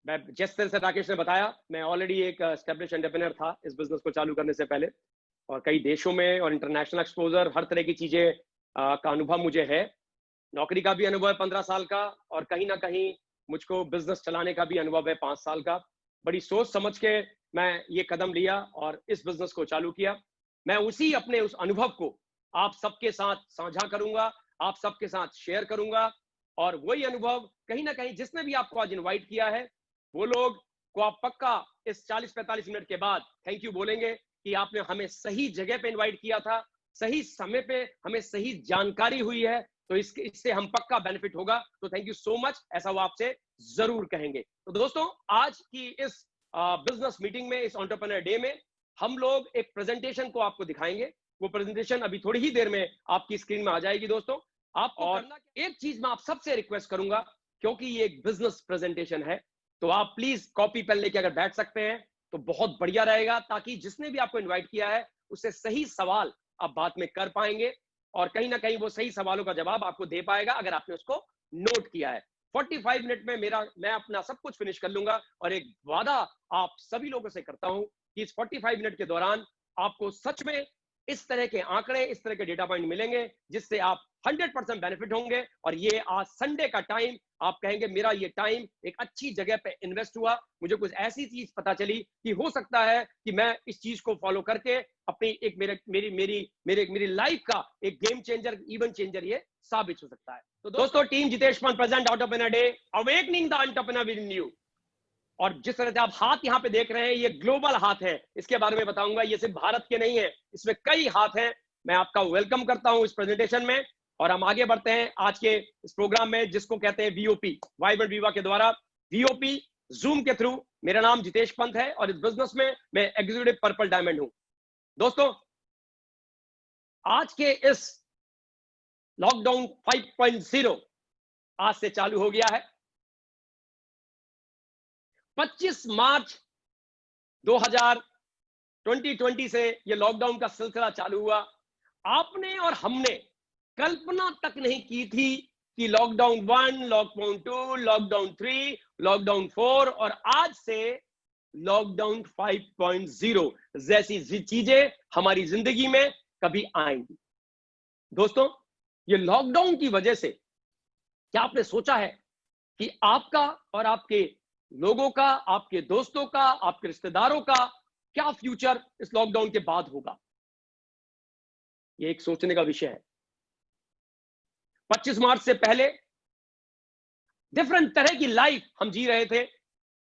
मैं जिस तरह से राकेश ने बताया, मैं ऑलरेडी एक एस्टेब्लिश एंटरप्रेन्योर था इस बिजनेस को चालू करने से पहले, और कई देशों में और इंटरनेशनल एक्सपोजर, हर तरह की चीजें का अनुभव मुझे है। नौकरी का भी अनुभव है 15 साल का, और कहीं ना कहीं मुझको बिजनेस चलाने का भी अनुभव है 5 साल का। बड़ी सोच समझ के मैं ये कदम लिया और इस बिजनेस को चालू किया। मैं उसी अपने उस अनुभव को आप सबके साथ साझा करूंगा, आप सबके साथ शेयर करूंगा। और वही अनुभव कहीं ना कहीं जिसने भी आपको आज इनवाइट किया है, वो लोग को आप पक्का इस 40-45 मिनट के बाद थैंक यू बोलेंगे कि आपने हमें सही जगह पे इनवाइट किया था, सही समय पे हमें सही जानकारी हुई है, तो इससे हम पक्का बेनिफिट होगा। तो थैंक यू सो मच, ऐसा वो आपसे जरूर कहेंगे। तो दोस्तों, आज की इस बिजनेस मीटिंग में, इस एंटरप्रेन्योर डे में, हम लोग एक प्रेजेंटेशन को आपको दिखाएंगे। वो प्रेजेंटेशन अभी थोड़ी ही देर में आपकी स्क्रीन में आ जाएगी दोस्तों। आपको और एक चीज मैं आप सबसे रिक्वेस्ट करूंगा, क्योंकि ये एक बिजनेस प्रेजेंटेशन है, तो आप प्लीज कॉपी पेन लेके अगर बैठ सकते हैं तो बहुत बढ़िया रहेगा, ताकि जिसने भी आपको इनवाइट किया है उससे सही सवाल आप बाद में कर पाएंगे, और कहीं ना कहीं वो सही सवालों का जवाब आपको दे पाएगा अगर आपने उसको नोट किया है। 45 मिनट में मैं अपना सब कुछ फिनिश कर लूंगा, और एक वादा आप सभी लोगों से करता हूं कि इस 45 मिनट के दौरान आपको सच में इस तरह के आंकड़े, इस तरह के डेटा पॉइंट मिलेंगे जिससे आप 100% बेनिफिट होंगे। और ये आज संडे का टाइम, आप कहेंगे मेरा ये टाइम एक अच्छी जगह पे इन्वेस्ट हुआ, मुझे कुछ ऐसी चीज पता चली कि हो सकता है कि मैं इस चीज को फॉलो करके अपनी एक मेरी लाइफ का एक गेम चेंजर, इवेंट चेंजर ये साबित हो सकता है। तो दोस्तों, team Jitesh Pant present entrepreneur day, awakening the entrepreneur with you. और जिस तरह से आप हाथ यहां पे देख रहे हैं, ये ग्लोबल हाथ है, इसके बारे में बताऊंगा। ये सिर्फ भारत के नहीं है, इसमें कई हाथ हैं। मैं आपका वेलकम करता हूं इस प्रेजेंटेशन में, और हम आगे बढ़ते हैं आज के इस प्रोग्राम में, जिसको कहते हैं वीओपी, वाइब्रेंट विवा के द्वारा वीओपी जूम के थ्रू। मेरा नाम जितेश पंत है और इस बिजनेस में मैं एग्जीक्यूटिव पर्पल डायमंड हूं। दोस्तों, आज के इस लॉकडाउन 5.0 आज से चालू हो गया है। 25 मार्च 2020 से ये लॉकडाउन का सिलसिला चालू हुआ। आपने और हमने कल्पना तक नहीं की थी कि लॉकडाउन 1, लॉकडाउन 2, लॉकडाउन 3, लॉकडाउन 4 और आज से लॉकडाउन 5.0 जैसी चीजें हमारी जिंदगी में कभी आएंगी। दोस्तों, ये लॉकडाउन की वजह से क्या आपने सोचा है कि आपका और आपके लोगों का, आपके दोस्तों का, आपके रिश्तेदारों का क्या फ्यूचर इस लॉकडाउन के बाद होगा? ये एक सोचने का विषय है। 25 मार्च से पहले डिफरेंट तरह की लाइफ हम जी रहे थे,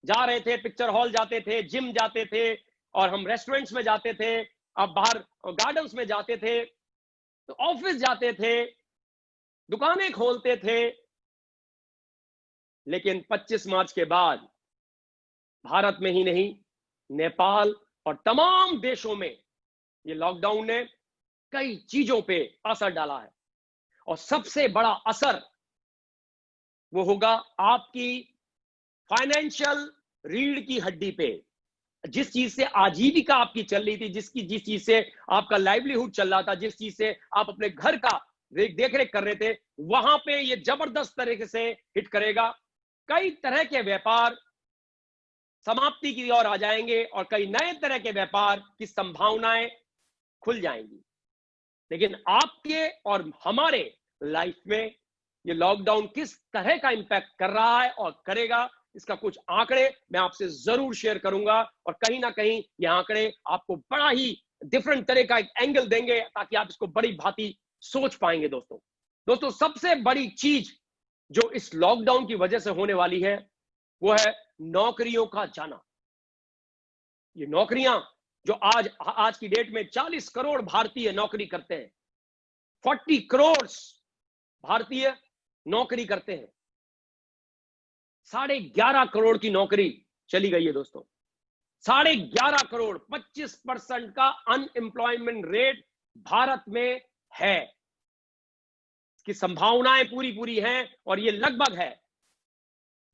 जा रहे थे, पिक्चर हॉल जाते थे, जिम जाते थे, और हम रेस्टोरेंट्स में जाते थे, अब बाहर गार्डन्स में जाते थे, तो ऑफिस जाते थे, दुकानें खोलते थे। लेकिन 25 मार्च के बाद भारत में ही नहीं, नेपाल और तमाम देशों में ये लॉकडाउन ने कई चीजों पे असर डाला है, और सबसे बड़ा असर वो होगा आपकी फाइनेंशियल रीढ़ की हड्डी पे। जिस चीज से आजीविका आपकी चल रही थी, जिस चीज से आपका लाइवलीहुड चल रहा था, जिस चीज से आप अपने घर का देख रेख कर रहे थे, वहां पे ये जबरदस्त तरीके से हिट करेगा। कई तरह के व्यापार समाप्ति की ओर आ जाएंगे और कई नए तरह के व्यापार की संभावनाएं खुल जाएंगी। लेकिन आपके और हमारे लाइफ में ये लॉकडाउन किस तरह का इंपैक्ट कर रहा है और करेगा, इसका कुछ आंकड़े मैं आपसे जरूर शेयर करूंगा, और कहीं ना कहीं ये आंकड़े आपको बड़ा ही डिफरेंट तरह का एक एंगल देंगे, ताकि आप इसको बड़ी भांति सोच पाएंगे। दोस्तों, सबसे बड़ी चीज जो इस लॉकडाउन की वजह से होने वाली है, वो है नौकरियों का जाना। ये नौकरियां जो आज की डेट में 40 करोड़ भारतीय नौकरी करते हैं, 40 करोड़ भारतीय नौकरी करते हैं। 11.5 करोड़ की नौकरी चली गई है दोस्तों। 11.5 करोड़, 25% का अनएम्प्लॉयमेंट रेट भारत में है। इसकी संभावनाएं पूरी हैं, और ये लगभग है,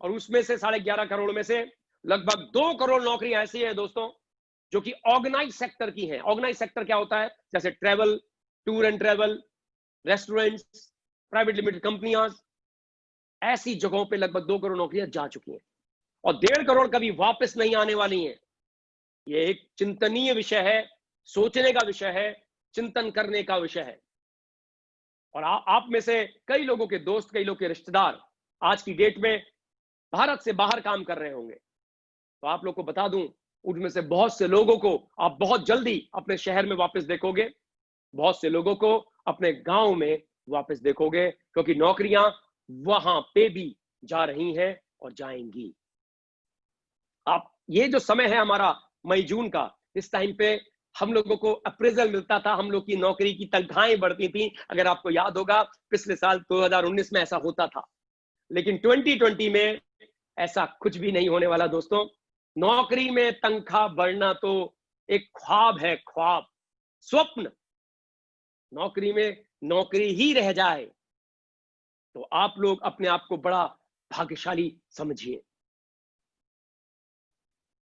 और उसमें से 11.5 करोड़ में से लगभग 2 करोड़ नौकरी ऐसी है दोस्तों जो कि ऑर्गेनाइज सेक्टर की हैं। ऑर्गेनाइज सेक्टर क्या होता है? जैसे travel, tour and travel, restaurants, private limited कंपनियां, ऐसी जगहों पे लगभग 2 करोड़ नौकरियां जा चुकी हैं। और 1.5 करोड़ कभी वापस नहीं आने वाली हैं। ये एक चिंतनीय विषय है, सोचने का विषय है, चिंतन करने का विषय है। और आप में से कई लोगों के दोस्त, कई लोगों के रिश्तेदार आज की डेट में भारत से बाहर काम कर रहे होंगे। तो आप लोग को बता दूं, उनमें से बहुत से लोगों को आप बहुत जल्दी अपने शहर में वापस देखोगे, बहुत से लोगों को अपने गांव में वापस देखोगे, क्योंकि नौकरियां वहां पे भी जा रही हैं और जाएंगी। आप ये जो समय है हमारा मई जून का, इस टाइम पे हम लोगों को अप्रेजल मिलता था, हम लोग की नौकरी की तनख्वाहें बढ़ती थी। अगर आपको याद होगा, पिछले साल 2019 में ऐसा होता था, लेकिन 2020 में ऐसा कुछ भी नहीं होने वाला दोस्तों। नौकरी में तनख्वाह बढ़ना तो एक ख्वाब है, ख्वाब, स्वप्न। नौकरी में नौकरी ही रह जाए तो आप लोग अपने आप को बड़ा भाग्यशाली समझिए,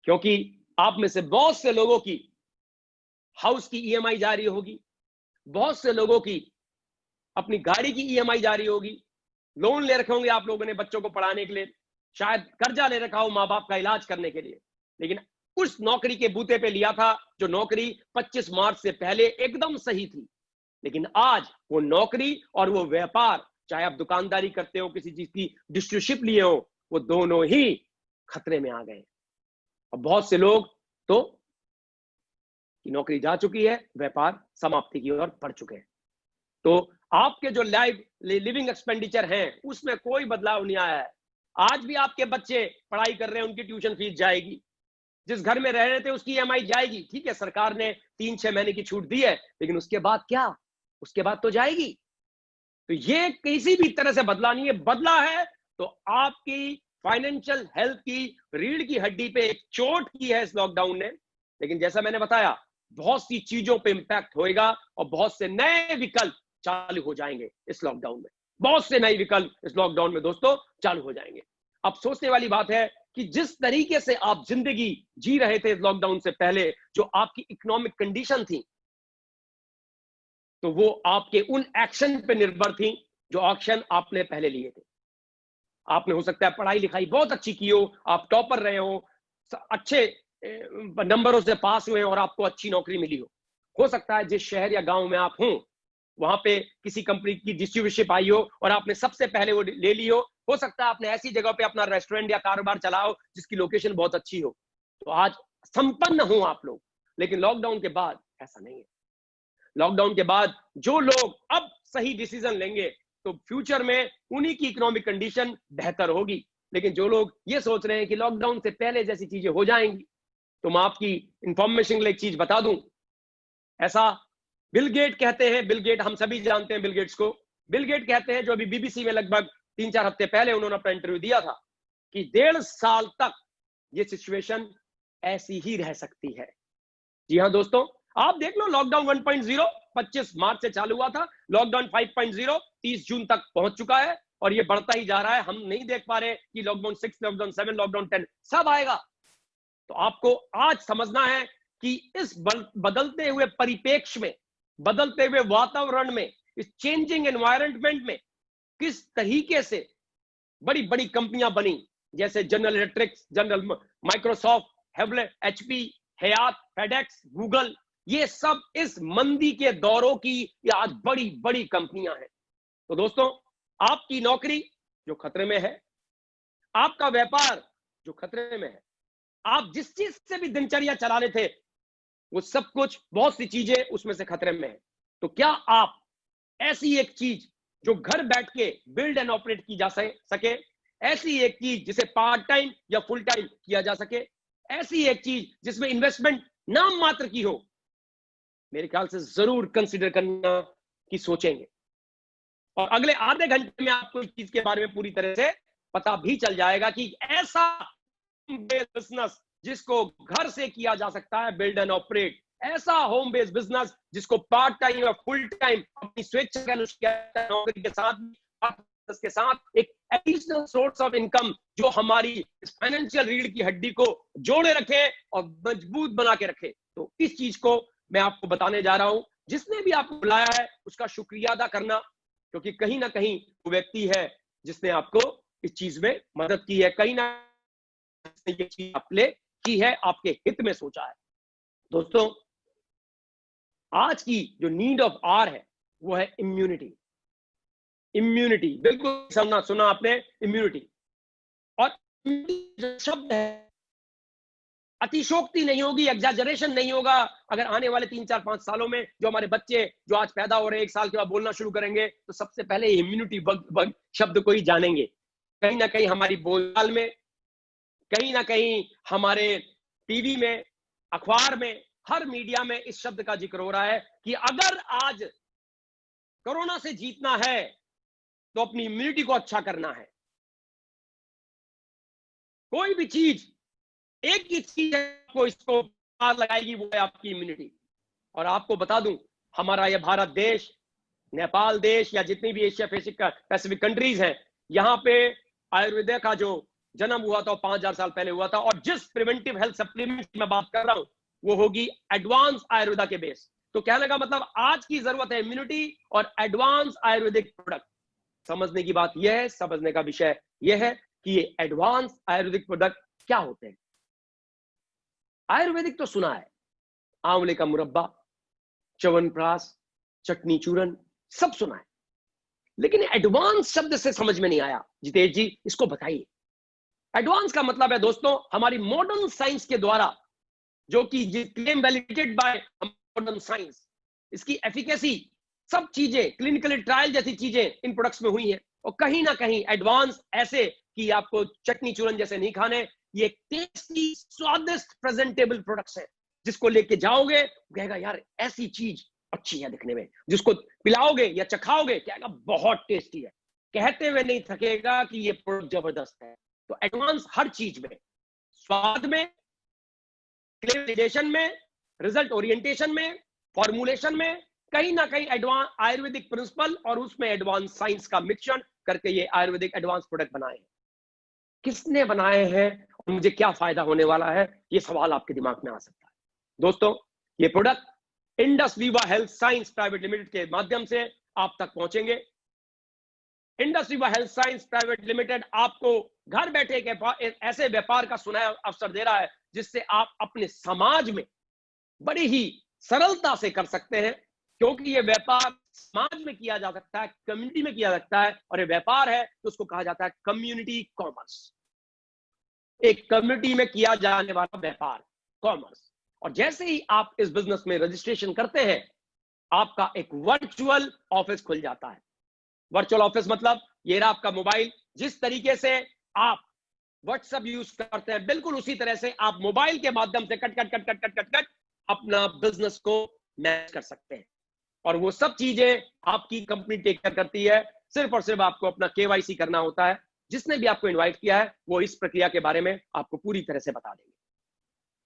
क्योंकि आप में से बहुत से लोगों की हाउस की ईएमआई जारी होगी, बहुत से लोगों की अपनी गाड़ी की ईएमआई जारी होगी, लोन ले रखे होंगे आप लोगों ने बच्चों को पढ़ाने के लिए, शायद कर्जा ले रखा हो माँ बाप का इलाज करने के लिए, लेकिन उस नौकरी के बूते पे लिया था जो नौकरी 25 मार्च से पहले एकदम सही थी। लेकिन आज वो नौकरी और वो व्यापार, चाहे आप दुकानदारी करते हो, किसी चीज की डिस्ट्रीब्यूटरशिप लिए हो, वो दोनों ही खतरे में आ गए। और बहुत से लोग तो की नौकरी जा चुकी है, व्यापार समाप्ति की ओर बढ़ चुके हैं। तो आपके जो लिविंग एक्सपेंडिचर हैं उसमें कोई बदलाव नहीं आया है। आज भी आपके बच्चे पढ़ाई कर रहे हैं, उनकी ट्यूशन फीस जाएगी, जिस घर में रह रहे थे उसकी ईएमआई जाएगी। ठीक है, सरकार ने 3-6 महीने की छूट दी है, लेकिन उसके बाद क्या? उसके बाद तो जाएगी। तो ये किसी भी तरह से बदला नहीं है। बदला है तो आपकी फाइनेंशियल हेल्थ की रीढ़ की हड्डी पे एक चोट की है इस लॉकडाउन ने। लेकिन जैसा मैंने बताया, बहुत सी चीजों पे इंपैक्ट होएगा और बहुत से नए विकल्प चालू हो जाएंगे इस लॉकडाउन में। बहुत से नए विकल्प इस लॉकडाउन में दोस्तों चालू हो जाएंगे। अब सोचने वाली बात है कि जिस तरीके से आप जिंदगी जी रहे थे लॉकडाउन से पहले, जो आपकी इकोनॉमिक कंडीशन थी, तो वो आपके उन एक्शन पे निर्भर थी जो एक्शन आपने पहले लिए थे। आपने हो सकता है पढ़ाई लिखाई बहुत अच्छी की हो, आप टॉपर रहे हो, अच्छे नंबरों से पास हुए और आपको अच्छी नौकरी मिली हो सकता है जिस शहर या गांव में आप हो वहां पे किसी कंपनी की डिस्ट्रीब्यूटरशिप आई हो और आपने सबसे पहले वो ले ली हो सकता है आपने ऐसी जगह पे अपना रेस्टोरेंट या कारोबार चलाओ जिसकी लोकेशन बहुत अच्छी हो, तो आज संपन्न हो आप लोग। लेकिन लॉकडाउन के बाद ऐसा नहीं है। लॉकडाउन के बाद जो लोग अब सही डिसीजन लेंगे तो फ्यूचर में उन्हीं की इकोनॉमिक कंडीशन बेहतर होगी। लेकिन जो लोग ये सोच रहे हैं कि लॉकडाउन से पहले जैसी चीजें हो जाएंगी, तो मैं आपकी इंफॉर्मेशन के लिए एक चीज बता दूं। ऐसा बिल गेट कहते हैं, बिल गेट हम सभी जानते हैं बिल गेट्स को। बिल गेट कहते हैं, जो अभी बीबीसी में लगभग 3-4 हफ्ते पहले उन्होंने अपना इंटरव्यू दिया था, कि 1.5 साल तक ये सिचुएशन ऐसी ही रह सकती है। जी हाँ दोस्तों, आप देख लो, लॉकडाउन 1.0 25 मार्च से चालू हुआ था, लॉकडाउन 5.0 30 जून तक पहुंच चुका है और ये बढ़ता ही जा रहा है। हम नहीं देख पा रहे कि लॉकडाउन 6, लॉकडाउन 7, लॉकडाउन 10 सब आएगा। तो आपको आज समझना है कि इस बदलते हुए परिप्रेक्ष्य में, बदलते हुए वातावरण में, इस चेंजिंग एनवायरनमेंट में किस तरीके से बड़ी बड़ी कंपनियां बनी, जैसे General Electric, General Microsoft, Hewlett, HP, Hyatt, FedEx, Google, ये सब इस मंदी के दौरों की ये आज बड़ी बड़ी कंपनियां हैं। तो दोस्तों, आपकी नौकरी जो खतरे में है, आपका व्यापार जो खतरे में है, आप जिस चीज से भी दिनचर्या चला रहे थे, वो सब कुछ, बहुत सी चीजें उसमें से खतरे में है। तो क्या आप ऐसी एक चीज जो घर बैठ के बिल्ड एंड ऑपरेट की जा सके, ऐसी एक चीज जिसे पार्ट टाइम या फुल टाइम किया जा सके, ऐसी एक चीज जिसमें इन्वेस्टमेंट नाम मात्र की हो, मेरे ख्याल से जरूर कंसिडर करना कि सोचेंगे। और अगले आधे घंटे में आपको इस चीज के बारे में पूरी तरह से पता भी चल जाएगा कि ऐसा बिजनेस जिसको घर से किया जा सकता है, बिल्ड एंड ऑपरेट, ऐसा होम बेस्ड बिजनेस जिसको पार्ट टाइम या फुल टाइम अपनी स्वेच्छा के अनुसार नौकरी के साथ एक एडिशनल सोर्स ऑफ इनकम जो हमारी फाइनेंशियल रीढ़ की हड्डी को जोड़े रखे और मजबूत बना के रखे। तो इस चीज को मैं आपको बताने जा रहा हूं। जिसने भी आपको बुलाया है उसका शुक्रिया अदा करना, क्योंकि कहीं ना कहीं वो व्यक्ति है जिसने आपको इस चीज में मदद की है, कहीं ना ये चीज अप्ले की है, आपके हित में सोचा है। दोस्तों, आज की जो नीड ऑफ आर है वो है इम्यूनिटी। इम्यूनिटी, बिल्कुल सुना आपने, इम्यूनिटी। और जो शब्द है, अतिशोक्ति नहीं होगी, एग्जैजरेशन नहीं होगा, अगर आने वाले 3, 4, 5 सालों में जो हमारे बच्चे जो आज पैदा हो रहे हैं 1 साल के बाद बोलना शुरू करेंगे, तो सबसे पहले इम्यूनिटी बग शब्द को ही जानेंगे। कहीं ना कहीं हमारी बोलचाल में, कहीं ना कहीं हमारे टीवी में, अखबार में, हर मीडिया में इस शब्द का जिक्र हो रहा है कि अगर आज कोरोना से जीतना है तो अपनी इम्यूनिटी को अच्छा करना है। कोई भी चीज, एक ही चीज को इसको पार लगाएगी, वो है आपकी इम्यूनिटी। और आपको बता दूं, हमारा यह भारत देश, नेपाल देश या जितनी भी एशिया पैसिफिक कंट्रीज हैं, यहां पे आयुर्वेद का जो जन्म हुआ था 5000 साल पहले हुआ था। और जिस प्रिवेंटिव हेल्थ सप्लीमेंट की मैं बात कर रहा हूं वो होगी एडवांस आयुर्वेदा के बेस। तो कहने का मतलब आज की जरूरत है इम्यूनिटी और एडवांस आयुर्वेदिक प्रोडक्ट। समझने की बात यह है, समझने का विषय यह है कि ये एडवांस आयुर्वेदिक प्रोडक्ट क्या होते हैं। आयुर्वेदिक तो सुना है, आंवले का मुरब्बा, च्यवनप्राश, चटनी चूरन, सब सुना है, लेकिन एडवांस शब्द से समझ में नहीं आया। जितेश जी, इसको बताइए। एडवांस का मतलब है दोस्तों, हमारी मॉडर्न साइंस के द्वारा, जो कि claim validated bye modern science, इसकी एफिकेसी, सब चीजें, क्लिनिकल ट्रायल जैसी चीजें इन प्रोडक्ट्स में हुई हैं। और कहीं ना कहीं एडवांस ऐसे कि आपको चटनी चूरन जैसे नहीं खाने, ये टेस्टी, स्वादिष्ट, प्रेजेंटेबल प्रोडक्ट्स हैं, जिसको लेके जाओगे कहेगा यार ऐसी चीज अच्छी है दिखने में, जिसको पिलाओगे या चखाओगे कहेगा बहुत टेस्टी है, कहते हुए नहीं थकेगा कि ये प्रोडक्ट जबरदस्त है। तो एडवांस हर चीज में, स्वाद में, क्लेम में, रिजल्ट ओरिएंटेशन में, फॉर्मुलेशन में, कहीं ना कहीं एडवांस आयुर्वेदिक प्रिंसिपल और उसमें एडवांस साइंस का मिक्सचर करके ये आयुर्वेदिक एडवांस प्रोडक्ट बनाए हैं। किसने बनाए हैं और मुझे क्या फायदा होने वाला है, ये सवाल आपके दिमाग में आ सकता है। दोस्तों, ये product Indus Viva health science private limited के माध्यम से आप तक पहुंचेंगे। Indus Viva health science private limited आपको घर बैठे एक ऐसे व्यापार का सुनहरा अवसर दे रहा है जिससे आप अपने समाज में बड़ी ही सरलता से कर सकते हैं, क्योंकि ये व्यापार समाज में किया जा सकता है, कम्युनिटी में किया जा सकता है, और ये व्यापार है तो उसको कहा जाता है कम्युनिटी कॉमर्स। एक कम्युनिटी में किया जाने वाला व्यापार, कॉमर्स। और जैसे ही आप इस बिजनेस में रजिस्ट्रेशन करते हैं, आपका एक वर्चुअल ऑफिस खुल जाता है। वर्चुअल ऑफिस मतलब ये रहा आपका मोबाइल। जिस तरीके से आप व्हाट्सएप यूज करते हैं, बिल्कुल उसी तरह से आप मोबाइल के माध्यम से cut cut cut cut cut cut cut अपना बिजनेस को मैनेज कर सकते हैं। और वो सब चीजें आपकी कंपनी टेक केयर करती है। सिर्फ और सिर्फ आपको अपना केवाईसी करना होता है। जिसने भी आपको इनवाइट किया है वो इस प्रक्रिया के बारे में आपको पूरी तरह से बता देंगे।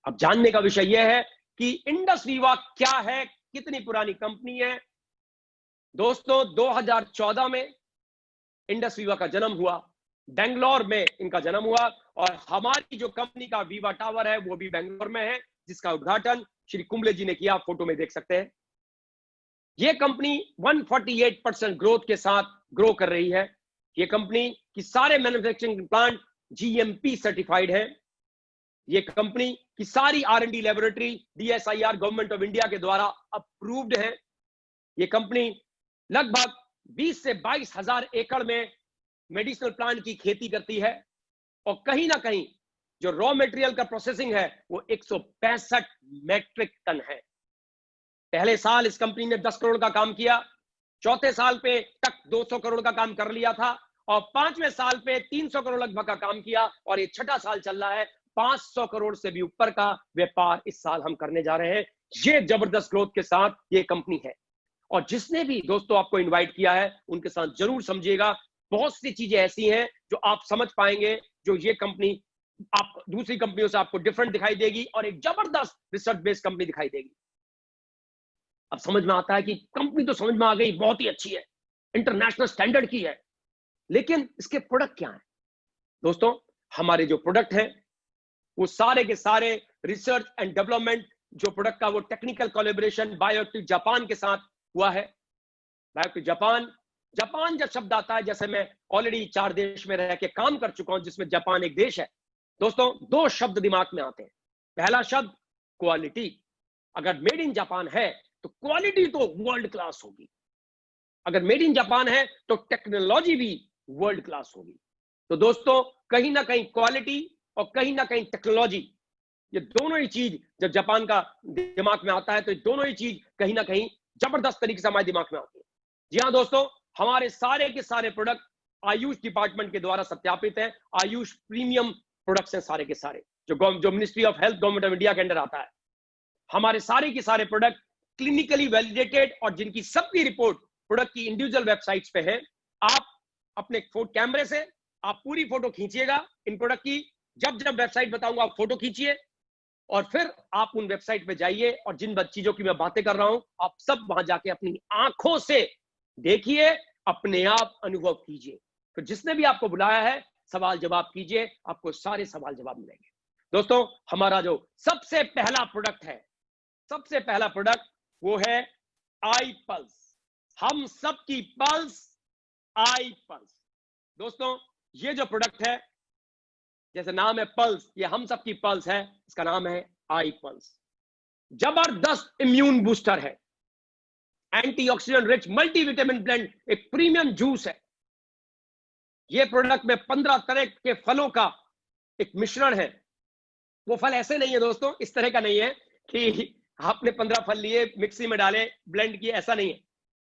अब जानने का विषय यह है कि इंडस वीवा क्या है, कितनी पुरानी कंपनी है। दोस्तों, 2014 में इंडस वीवा का जन्म हुआ, बेंगलोर में इनका जन्म हुआ, और हमारी जो कंपनी का वीवा टावर है वो भी बेंगलोर में है, जिसका उद्घाटन श्री कुंबले जी ने किया, आप फोटो में देख सकते हैं। ये कंपनी 148% ग्रोथ के साथ ग्रो कर रही है। ये कंपनी की सारे मैन्युफैक्चरिंग प्लांट जीएमपी सर्टिफाइड है। ये कंपनी की सारी R&D laboratory DSIR government of India के द्वारा अप्रूव्ड है। ये कंपनी लगभग 20 से 22 हजार एकड़ में मेडिसिनल प्लांट की खेती करती है, और कहीं ना कहीं जो रॉ मटेरियल का प्रोसेसिंग है वो 165 मैट्रिक टन है। पहले साल इस कंपनी ने 10 करोड़ का काम किया, चौथे साल पे तक 200 करोड़ का काम कर लिया था, और 5वें साल पे 300 करोड़ लगभग का काम किया, और ये छठा साल चल रहा है। 500 करोड़ से भी ऊपर का व्यापार इस साल हम करने जा रहे हैं। ये जबरदस्त ग्रोथ के साथ ये कंपनी है। और जिसने भी दोस्तों आपको इनवाइट किया है उनके साथ जरूर समझिएगा, बहुत सी चीजें ऐसी हैं जो आप समझ पाएंगे, जो ये कंपनी आप दूसरी कंपनियों से आपको डिफरेंट दिखाई देगी, और एक जबरदस्त रिसर्च बेस्ड कंपनी दिखाई देगी। अब समझ में आता है कि कंपनी तो समझ में आ गई, बहुत ही अच्छी है, इंटरनेशनल स्टैंडर्ड की है, लेकिन इसके प्रोडक्ट क्या हैं? दोस्तों, हमारे जो प्रोडक्ट हैं वो सारे के सारे रिसर्च एंड डेवलपमेंट, जो प्रोडक्ट का वो टेक्निकल कोलैबोरेशन बायोटेक जापान के साथ हुआ है। बायोटेक जापान, जापान जब शब्द आता है, जैसे मैं ऑलरेडी 4 देश में रह के काम कर चुका हूं जिसमें जापान एक देश है, दोस्तों, दो शब्द दिमाग में आते हैं। पहला शब्द क्वालिटी। अगर मेड इन जापान है तो क्वालिटी तो वर्ल्ड क्लास होगी। अगर मेड इन जापान है तो टेक्नोलॉजी भी वर्ल्ड क्लास होगी। तो दोस्तों, कहीं ना कहीं क्वालिटी और कहीं ना कहीं टेक्नोलॉजी, ये दोनों ही चीज जब जापान का दिमाग में आता है तो दोनों ही चीज कहीं ना कहीं जबरदस्त तरीके से हमारे दिमाग में आती है। जी हाँ दोस्तों, हमारे सारे के सारे प्रोडक्ट आयुष डिपार्टमेंट के द्वारा सत्यापित है। आयुष प्रीमियम प्रोडक्ट्स हैं सारे के सारे, जो ministry of health government of India के अंडर आता है। हमारे सारे के सारे प्रोडक्ट क्लिनिकली वैलिडेटेड और जिनकी सबकी रिपोर्ट प्रोडक्ट की इंडिविजुअल वेबसाइट्स पे है। आप अपने कैमरे से आप पूरी फोटो खींचिएगा इन प्रोडक्ट की। जब जब वेबसाइट बताऊंगा आप फोटो खींचिए और फिर आप उन वेबसाइट पे जाइए और जिन चीजों की मैं बातें कर रहा हूं आप सब वहां जाके अपनी आंखों से देखिए, अपने आप अनुभव कीजिए। तो जिसने भी आपको बुलाया है सवाल जवाब कीजिए, आपको सारे सवाल जवाब मिलेंगे। दोस्तों, हमारा जो सबसे पहला प्रोडक्ट है, सबसे पहला प्रोडक्ट वो है आई पल्स। हम सबकी पल्स, आई पल्स। दोस्तों, ये जो प्रोडक्ट है, जैसे नाम है पल्स, ये हम सबकी पल्स है, इसका नाम है आई पल्स। जबरदस्त इम्यून बूस्टर है, एंटीऑक्सीडेंट रिच मल्टीविटामिन ब्लेंड, एक प्रीमियम जूस है। ये प्रोडक्ट में 15 तरह के फलों का एक मिश्रण है। वो फल ऐसे नहीं है दोस्तों, इस तरह का नहीं है कि आपने 15 फल लिए मिक्सी में डाले ब्लेंड किए, ऐसा नहीं है।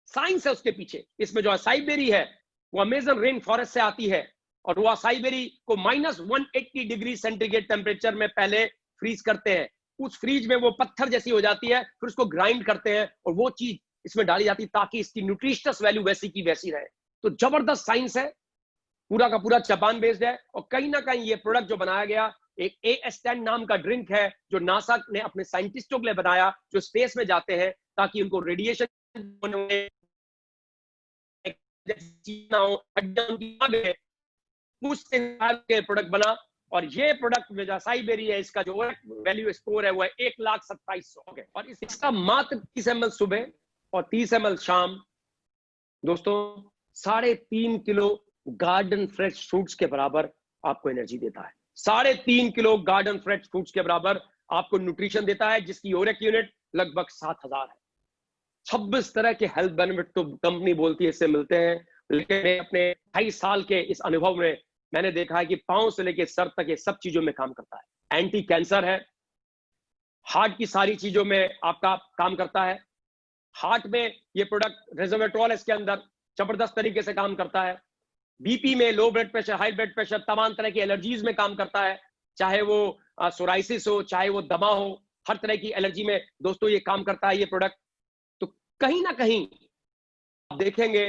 साइंस है उसके पीछे। इसमें जो असाई बेरी है वो अमेजन रेन फॉरेस्ट से आती है और वो असाई बेरी को -180 डिग्री सेंटीग्रेड टेम्परेचर में पहले फ्रीज करते हैं। उस फ्रीज में वो पत्थर जैसी हो जाती है, फिर उसको ग्राइंड करते हैं और वो चीज इसमें डाली जाती है ताकि इसकी न्यूट्रिशनस वैल्यू वैसी की वैसी रहे। तो जबरदस्त साइंस है, पूरा का पूरा जापान बेस्ड है। और कहीं ना कहीं ये प्रोडक्ट जो बनाया गया, एक AS10 नाम का ड्रिंक है जो नासा ने अपने साइंटिस्टों के लिए बनाया, जो स्पेस में जाते हैं ताकि उनको रेडिएशन प्रोडक्ट बना। और ये प्रोडक्ट में जो असाई बेरी है, इसका जो वैल्यू स्कोर है वो है 1,27,100 और इसका मात्र 30 ml सुबह और 30 ml शाम। दोस्तों, 3.5 किलो गार्डन फ्रेश फ्रूट्स के बराबर आपको एनर्जी देता है। 3.5 किलो गार्डन फ्रेश फ्रूट्स के बराबर आपको न्यूट्रिशन देता है, जिसकी ओरेक यूनिट लगभग 7,000 है। 26 तरह के हेल्थ बेनिफिट तो कंपनी बोलती है इससे मिलते हैं, लेकिन अपने 2.5 साल के इस अनुभव में मैंने देखा है कि पांव से लेकर सर तक ये सब चीजों में काम करता है। एंटी कैंसर है, हार्ट की सारी चीजों में आपका काम करता है। हार्ट में ये प्रोडक्ट रेसवेट्रॉल इसके अंदर जबरदस्त तरीके से काम करता है। बीपी में, low blood pressure, high blood pressure, तमाम तरह की एलर्जीज में काम करता है, चाहे वो सोराइसिस हो, चाहे वो दमा हो, हर तरह की एलर्जी में दोस्तों ये काम करता है ये प्रोडक्ट। तो कहीं ना कहीं आप देखेंगे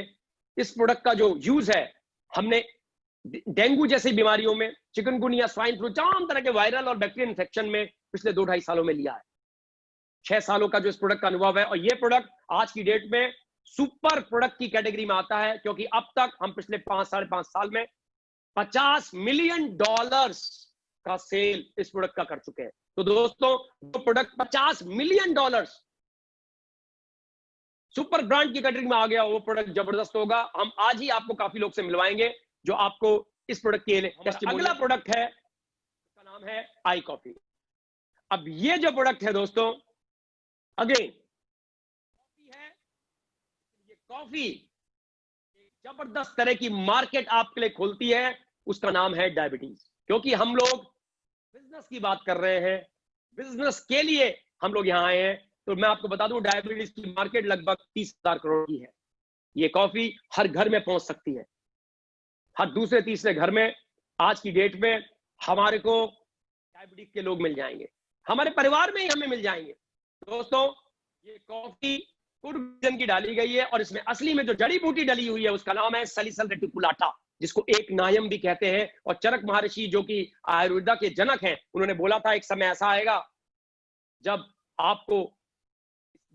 इस प्रोडक्ट का जो यूज है, हमने डेंगू जैसी बीमारियों में, चिकनगुनिया, स्वाइन फ्लू, तमाम तरह के वायरल और बैक्टीरियल इन्फेक्शन में पिछले 2-2.5 सालों में लिया है। 6 सालों का जो इस प्रोडक्ट का अनुभव है। और ये प्रोडक्ट आज की डेट में सुपर प्रोडक्ट की कैटेगरी में आता है, क्योंकि अब तक हम पिछले 5-5.5 साल में $50 मिलियन का सेल इस प्रोडक्ट का कर चुके हैं। तो दोस्तों, जो प्रोडक्ट $50 मिलियन सुपर ब्रांड की कैटेगरी में आ गया, वो प्रोडक्ट जबरदस्त होगा। हम आज ही आपको काफी लोग से मिलवाएंगे जो आपको इस प्रोडक्ट के लिए। अगला प्रोडक्ट है, उसका नाम है आई कॉफी। अब ये जो प्रोडक्ट है दोस्तों, अगेन कॉफी है। ये कॉफी एक जबरदस्त तरह की मार्केट आपके लिए खोलती है, उसका नाम है डायबिटीज। क्योंकि हम लोग बिजनेस की बात कर रहे हैं, बिजनेस के लिए हम लोग यहां आए हैं। तो मैं आपको बता दूं, डायबिटीज की मार्केट लगभग 30,000 करोड़ की है। ये कॉफी हर घर में पहुंच सकती है, हर दूसरे तीसरे घर में आज की डेट में हमारे को डायबिटीज के लोग मिल जाएंगे, हमारे परिवार में ही हमें मिल जाएंगे। दोस्तों, ये कॉफी कुर्कुजन की डाली गई है और इसमें असली में जो जड़ी बूटी डली हुई है उसका नाम है सैलिसिल रेटिकुलाटा, जिसको एक नायम भी कहते हैं। और चरक महर्षि जो कि आयुर्वेदा के जनक हैं, उन्होंने बोला था एक समय ऐसा आएगा जब आपको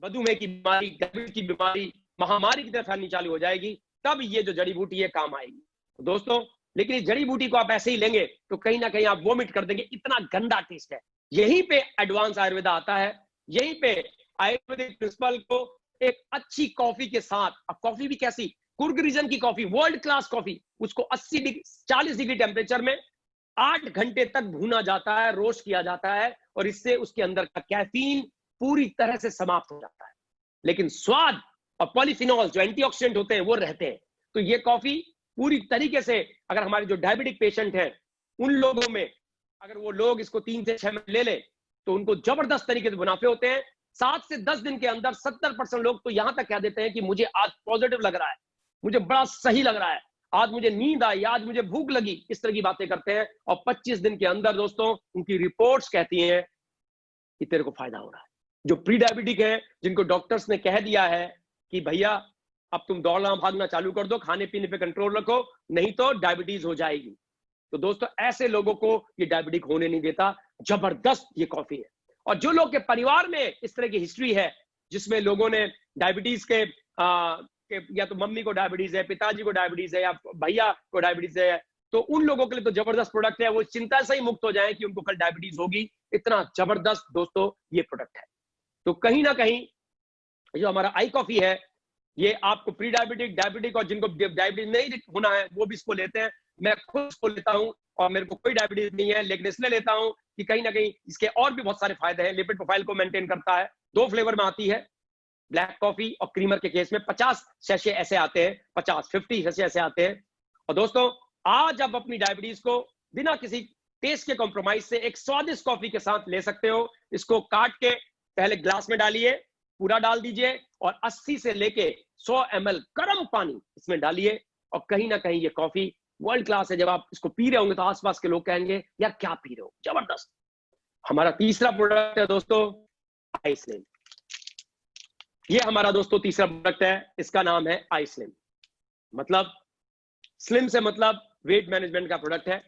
मधुमेह की बीमारी, डायबिटीज की बीमारी महामारी की तरह फैलनी चालू हो जाएगी, तब ये जो जड़ी बूटी है काम आएगी। तो दोस्तों, लेकिन इस जड़ी बूटी को आप ऐसे ही लेंगे तो कहीं ना कहीं आप वोमिट कर देंगे, इतना गंदा टेस्ट है। यहीं पे एडवांस आयुर्वेदा आता है, यहीं पे आयुर्वेदिक प्रिंसिपल को एक अच्छी कॉफी के साथ, अब कॉफी भी कैसी, कुर्ग रीजन की कॉफी, वर्ल्ड क्लास कॉफी, उसको 40 डिग्री टेम्परेचर में 8 घंटे तक भूना जाता है, रोस्ट किया जाता है, और इससे उसके अंदर का कैफीन पूरी तरह से समाप्त हो जाता है, लेकिन स्वाद और पॉलीफिनॉल जो एंटीऑक्सीडेंट होते हैं वो रहते हैं। तो ये कॉफी पूरी तरीके से, अगर हमारे जो डायबिटिक पेशेंट हैं उन लोगों में अगर वो लोग इसको 3 से 6 महीने ले ले तो उनको जबरदस्त तरीके से मुनाफे होते हैं। 7 से 10 दिन के अंदर 70% लोग तो यहां तक कह देते हैं कि मुझे आज पॉजिटिव लग रहा है, मुझे बड़ा सही लग रहा है, आज मुझे नींद आई, आज मुझे भूख लगी, इस तरह की बातें करते हैं। और 25 दिन के अंदर दोस्तों उनकी रिपोर्ट्स कहती हैं कि तेरे को फायदा हो रहा है। जो प्री डायबिटिक है, जिनको डॉक्टर्स ने कह दिया है कि भैया अब तुम दौड़ना भागना चालू कर दो, खाने पीने पे कंट्रोल रखो, नहीं तो डायबिटीज हो जाएगी, तो दोस्तों ऐसे लोगों को ये डायबिटिक होने नहीं देता। जबरदस्त ये कॉफी है। और जो लोग के परिवार में इस तरह की हिस्ट्री है जिसमें लोगों ने डायबिटीज के या तो मम्मी को डायबिटीज है, पिताजी को डायबिटीज है, या भैया को डायबिटीज है, तो उन लोगों के लिए तो जबरदस्त प्रोडक्ट है। वो चिंता से ही मुक्त हो जाए कि उनको कल डायबिटीज होगी। इतना जबरदस्त दोस्तों ये प्रोडक्ट है। तो कहीं ना कहीं जो हमारा आई कॉफी है, ये आपको प्री डायबिटिक, डायबिटिक और जिनको डायबिटीज नहीं होना है वो भी इसको लेते हैं। मैं खुद इसको लेता हूं और मेरे को कोई डायबिटीज नहीं है, लेकिन इसलिए लेता हूं कि कहीं ना कहीं इसके और भी बहुत सारे फायदे हैं। लिपिड प्रोफाइल को मेंटेन करता है। 2 फ्लेवर में आती है, ब्लैक कॉफी और क्रीमर के केस में 50 सैशे ऐसे आते हैं, 50 सैशे ऐसे आते हैं। और दोस्तों आज आप अपनी डायबिटीज को बिना किसी टेस्ट के कॉम्प्रोमाइज से एक स्वादिष्ट कॉफी के साथ ले सकते हो। इसको काट के पहले ग्लास में डालिए, पूरा डाल दीजिए, और 80 से लेके 100 ml गर्म पानी इसमें डालिए, और कहीं ना कहीं ये कॉफी वर्ल्ड क्लास है। जब आप इसको पी रहे होंगे तो आसपास के लोग कहेंगे यार क्या पी रहे हो, जबरदस्त। हमारा तीसरा प्रोडक्ट है दोस्तों आई स्लिम। ये हमारा दोस्तों तीसरा प्रोडक्ट है, इसका नाम है आई स्लिम। मतलब स्लिम से मतलब वेट मैनेजमेंट का प्रोडक्ट है,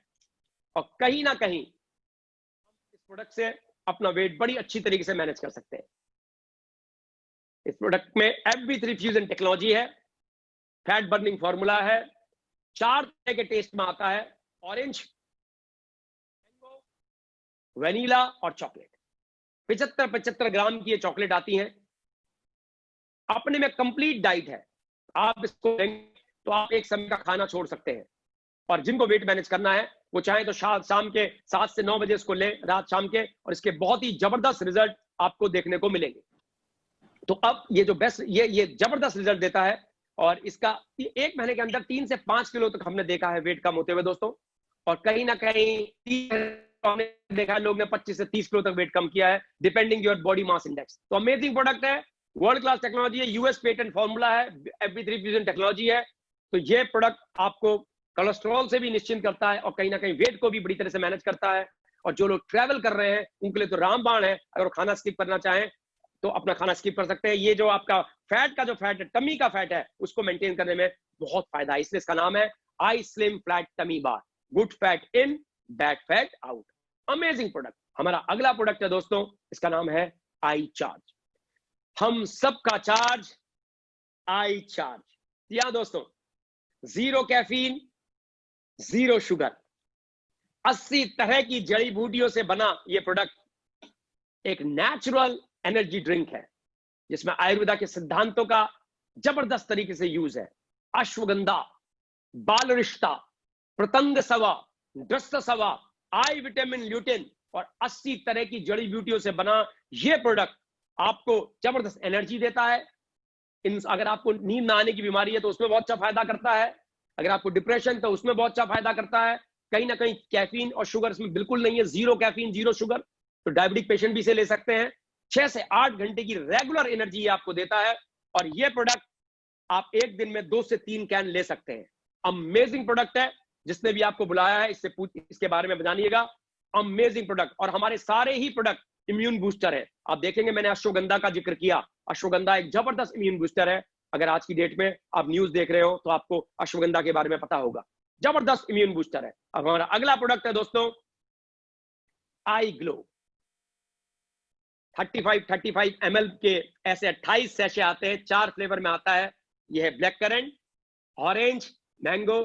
और कहीं ना कहीं इस प्रोडक्ट से अपना वेट बड़ी अच्छी तरीके से मैनेज कर सकते हैं। इस प्रोडक्ट में FB3 फ्यूजन टेक्नोलॉजी है, फैट बर्निंग फॉर्मूला है, 4 तरह के टेस्ट में आता है, ऑरेंज, मैंगो, वेनिला और चॉकलेट। 75 ग्राम की ये चॉकलेट आती है। अपने में कंप्लीट डाइट है। आप इसको लेंगे तो आप एक समय का खाना छोड़ सकते हैं। और जिनको वेट मैनेज करना है वो चाहे तो शाम के 7 से 9 बजे इसको लें, रात शाम के, और इसके बहुत ही जबरदस्त रिजल्ट आपको देखने को मिलेंगे। तो अब ये जो बेस्ट ये जबरदस्त रिजल्ट देता है, और इसका 1 महीने के अंदर 3 से 5 किलो तक हमने देखा है वेट कम होते हुए दोस्तों। और कहीं ना कहीं हमने देखा है लोग ने 25 से 30 किलो तक वेट कम किया है, depending your body mass index. तो अमेजिंग प्रोडक्ट है, वर्ल्ड क्लास टेक्नोलॉजी है, US पेटेंट फॉर्मूला है, FB3 फ्यूजन टेक्नोलॉजी है। तो ये प्रोडक्ट आपको कोलेस्ट्रॉल से भी निश्चिंत करता है, और कहीं ना कहीं वेट को भी बड़ी तरह से मैनेज करता है। और जो लोग ट्रैवल कर रहे हैं उनके लिए तो रामबाण है। अगर वो खाना स्किप करना चाहें तो अपना खाना स्किप कर सकते हैं। ये जो आपका फैट का जो फैट है, टमी का फैट है, उसको मेंटेन करने में बहुत फायदा है। इसलिए इसका नाम है I slim flat tummy bar, good fat in, bad fat out. Amazing product. हमारा अगला प्रोडक्ट है दोस्तों, इसका नाम है आई चार्ज। हम सबका चार्ज, आई चार्ज। यहां दोस्तों 0 कैफीन, 0 शुगर, 80 तरह की जड़ी बूटियों से बना ये प्रोडक्ट एक नेचुरल एनर्जी ड्रिंक है, जिसमें आयुर्वेदा के सिद्धांतों का जबरदस्त तरीके से यूज है। अश्वगंधा, बाल रिश्ता, प्रतंग सवा, दस्त सवा, आई विटामिन, ल्यूटिन और 80 तरह की जड़ी बूटियों से बना ये प्रोडक्ट आपको जबरदस्त एनर्जी देता है। अगर आपको नींद ना आने की बीमारी है तो उसमें बहुत अच्छा फायदा करता है। अगर आपको डिप्रेशन तो उसमें बहुत अच्छा फायदा करता है। कहीं ना कहीं कैफीन और शुगर इसमें बिल्कुल नहीं है, 0 कैफीन, 0 शुगर। तो डायबिटिक पेशेंट भी इसे ले सकते हैं। 6 से 8 घंटे की रेगुलर एनर्जी आपको देता है, और यह प्रोडक्ट आप एक दिन में 2 से 3 कैन ले सकते हैं। अमेजिंग प्रोडक्ट है। जिसने भी आपको बुलाया है इसके बारे में जानिएगा। Amazing product. और हमारे सारे ही प्रोडक्ट इम्यून बूस्टर है। आप देखेंगे मैंने अश्वगंधा का जिक्र किया। अश्वगंधा एक जबरदस्त इम्यून बूस्टर है। अगर आज की डेट में आप न्यूज देख रहे हो तो आपको अश्वगंधा के बारे में पता होगा। जबरदस्त इम्यून बूस्टर है। अब हमारा अगला प्रोडक्ट है दोस्तों आई ग्लो। 35 ml के ऐसे 28 सैशे आते हैं, 4 फ्लेवर में आता है। यह है ब्लैक करंट, ऑरेंज, मैंगो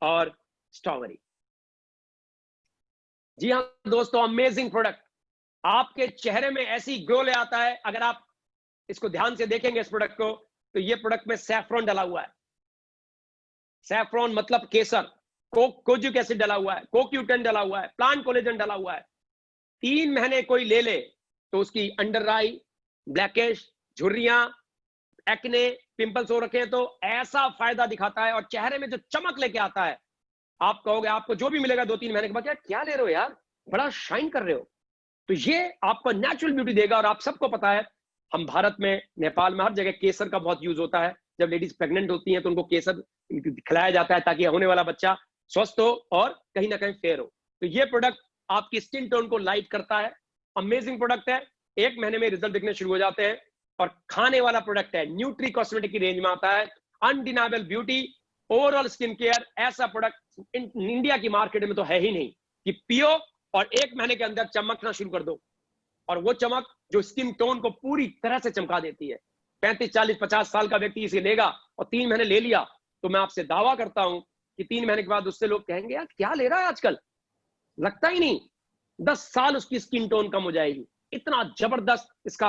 और स्ट्रॉबेरी। जी हाँ दोस्तों, अमेजिंग प्रोडक्ट। आपके चेहरे में ऐसी ग्लो ले आता है। अगर आप इसको ध्यान से देखेंगे इस प्रोडक्ट को, तो ये प्रोडक्ट में सैफ्रॉन डाला हुआ है। सैफ्रॉन मतलब केसर। कोजिक एसिड डला हुआ है, कोक्यूटेन डला हुआ है, प्लांट कोलेजन डला हुआ है। 3 महीने कोई ले ले तो उसकी अंडर आई, ब्लैकिश, झुर्रियां, एक्ने, पिंपल्स हो रखे हैं, तो ऐसा फायदा दिखाता है और चेहरे में जो चमक लेके आता है, आप कहोगे आपको जो भी मिलेगा 2-3 महीने के बाद, यार क्या ले रहे हो यार, बड़ा शाइन कर रहे हो। तो ये आपको नेचुरल ब्यूटी देगा। और आप सबको पता है, हम भारत में, नेपाल में, हर जगह केसर का बहुत यूज होता है। जब लेडीज प्रेग्नेंट होती हैं तो उनको केसर खिलाया जाता है ताकि होने वाला बच्चा स्वस्थ हो और कहीं ना कहीं फेयर हो। तो ये प्रोडक्ट आपकी स्किन टोन को लाइट करता है। अमेजिंग प्रोडक्ट है, 1 महीने में रिजल्ट दिखने शुरू हो जाते हैं। और खाने वाला प्रोडक्ट है, न्यूट्री कॉस्मेटिक की रेंज में आता है। अनडिनाबल ब्यूटी, ओवरऑल स्किन केयर, ऐसा प्रोडक्ट इंडिया की मार्केट में तो है ही नहीं कि पियो और 1 महीने के अंदर चमकना शुरू कर दो। और वो चमक जो स्किन टोन को पूरी तरह से चमका देती है। 35, 40, 50 साल का व्यक्ति इसे लेगा और 3 महीने ले लिया तो मैं आपसे दावा करता हूं कि 3 महीने के बाद उससे लोग कहेंगे, यार क्या ले रहा है आजकल, लगता ही नहीं। 10 साल उसकी स्किन टोन कम हो जाएगी। इतना जबरदस्त इसका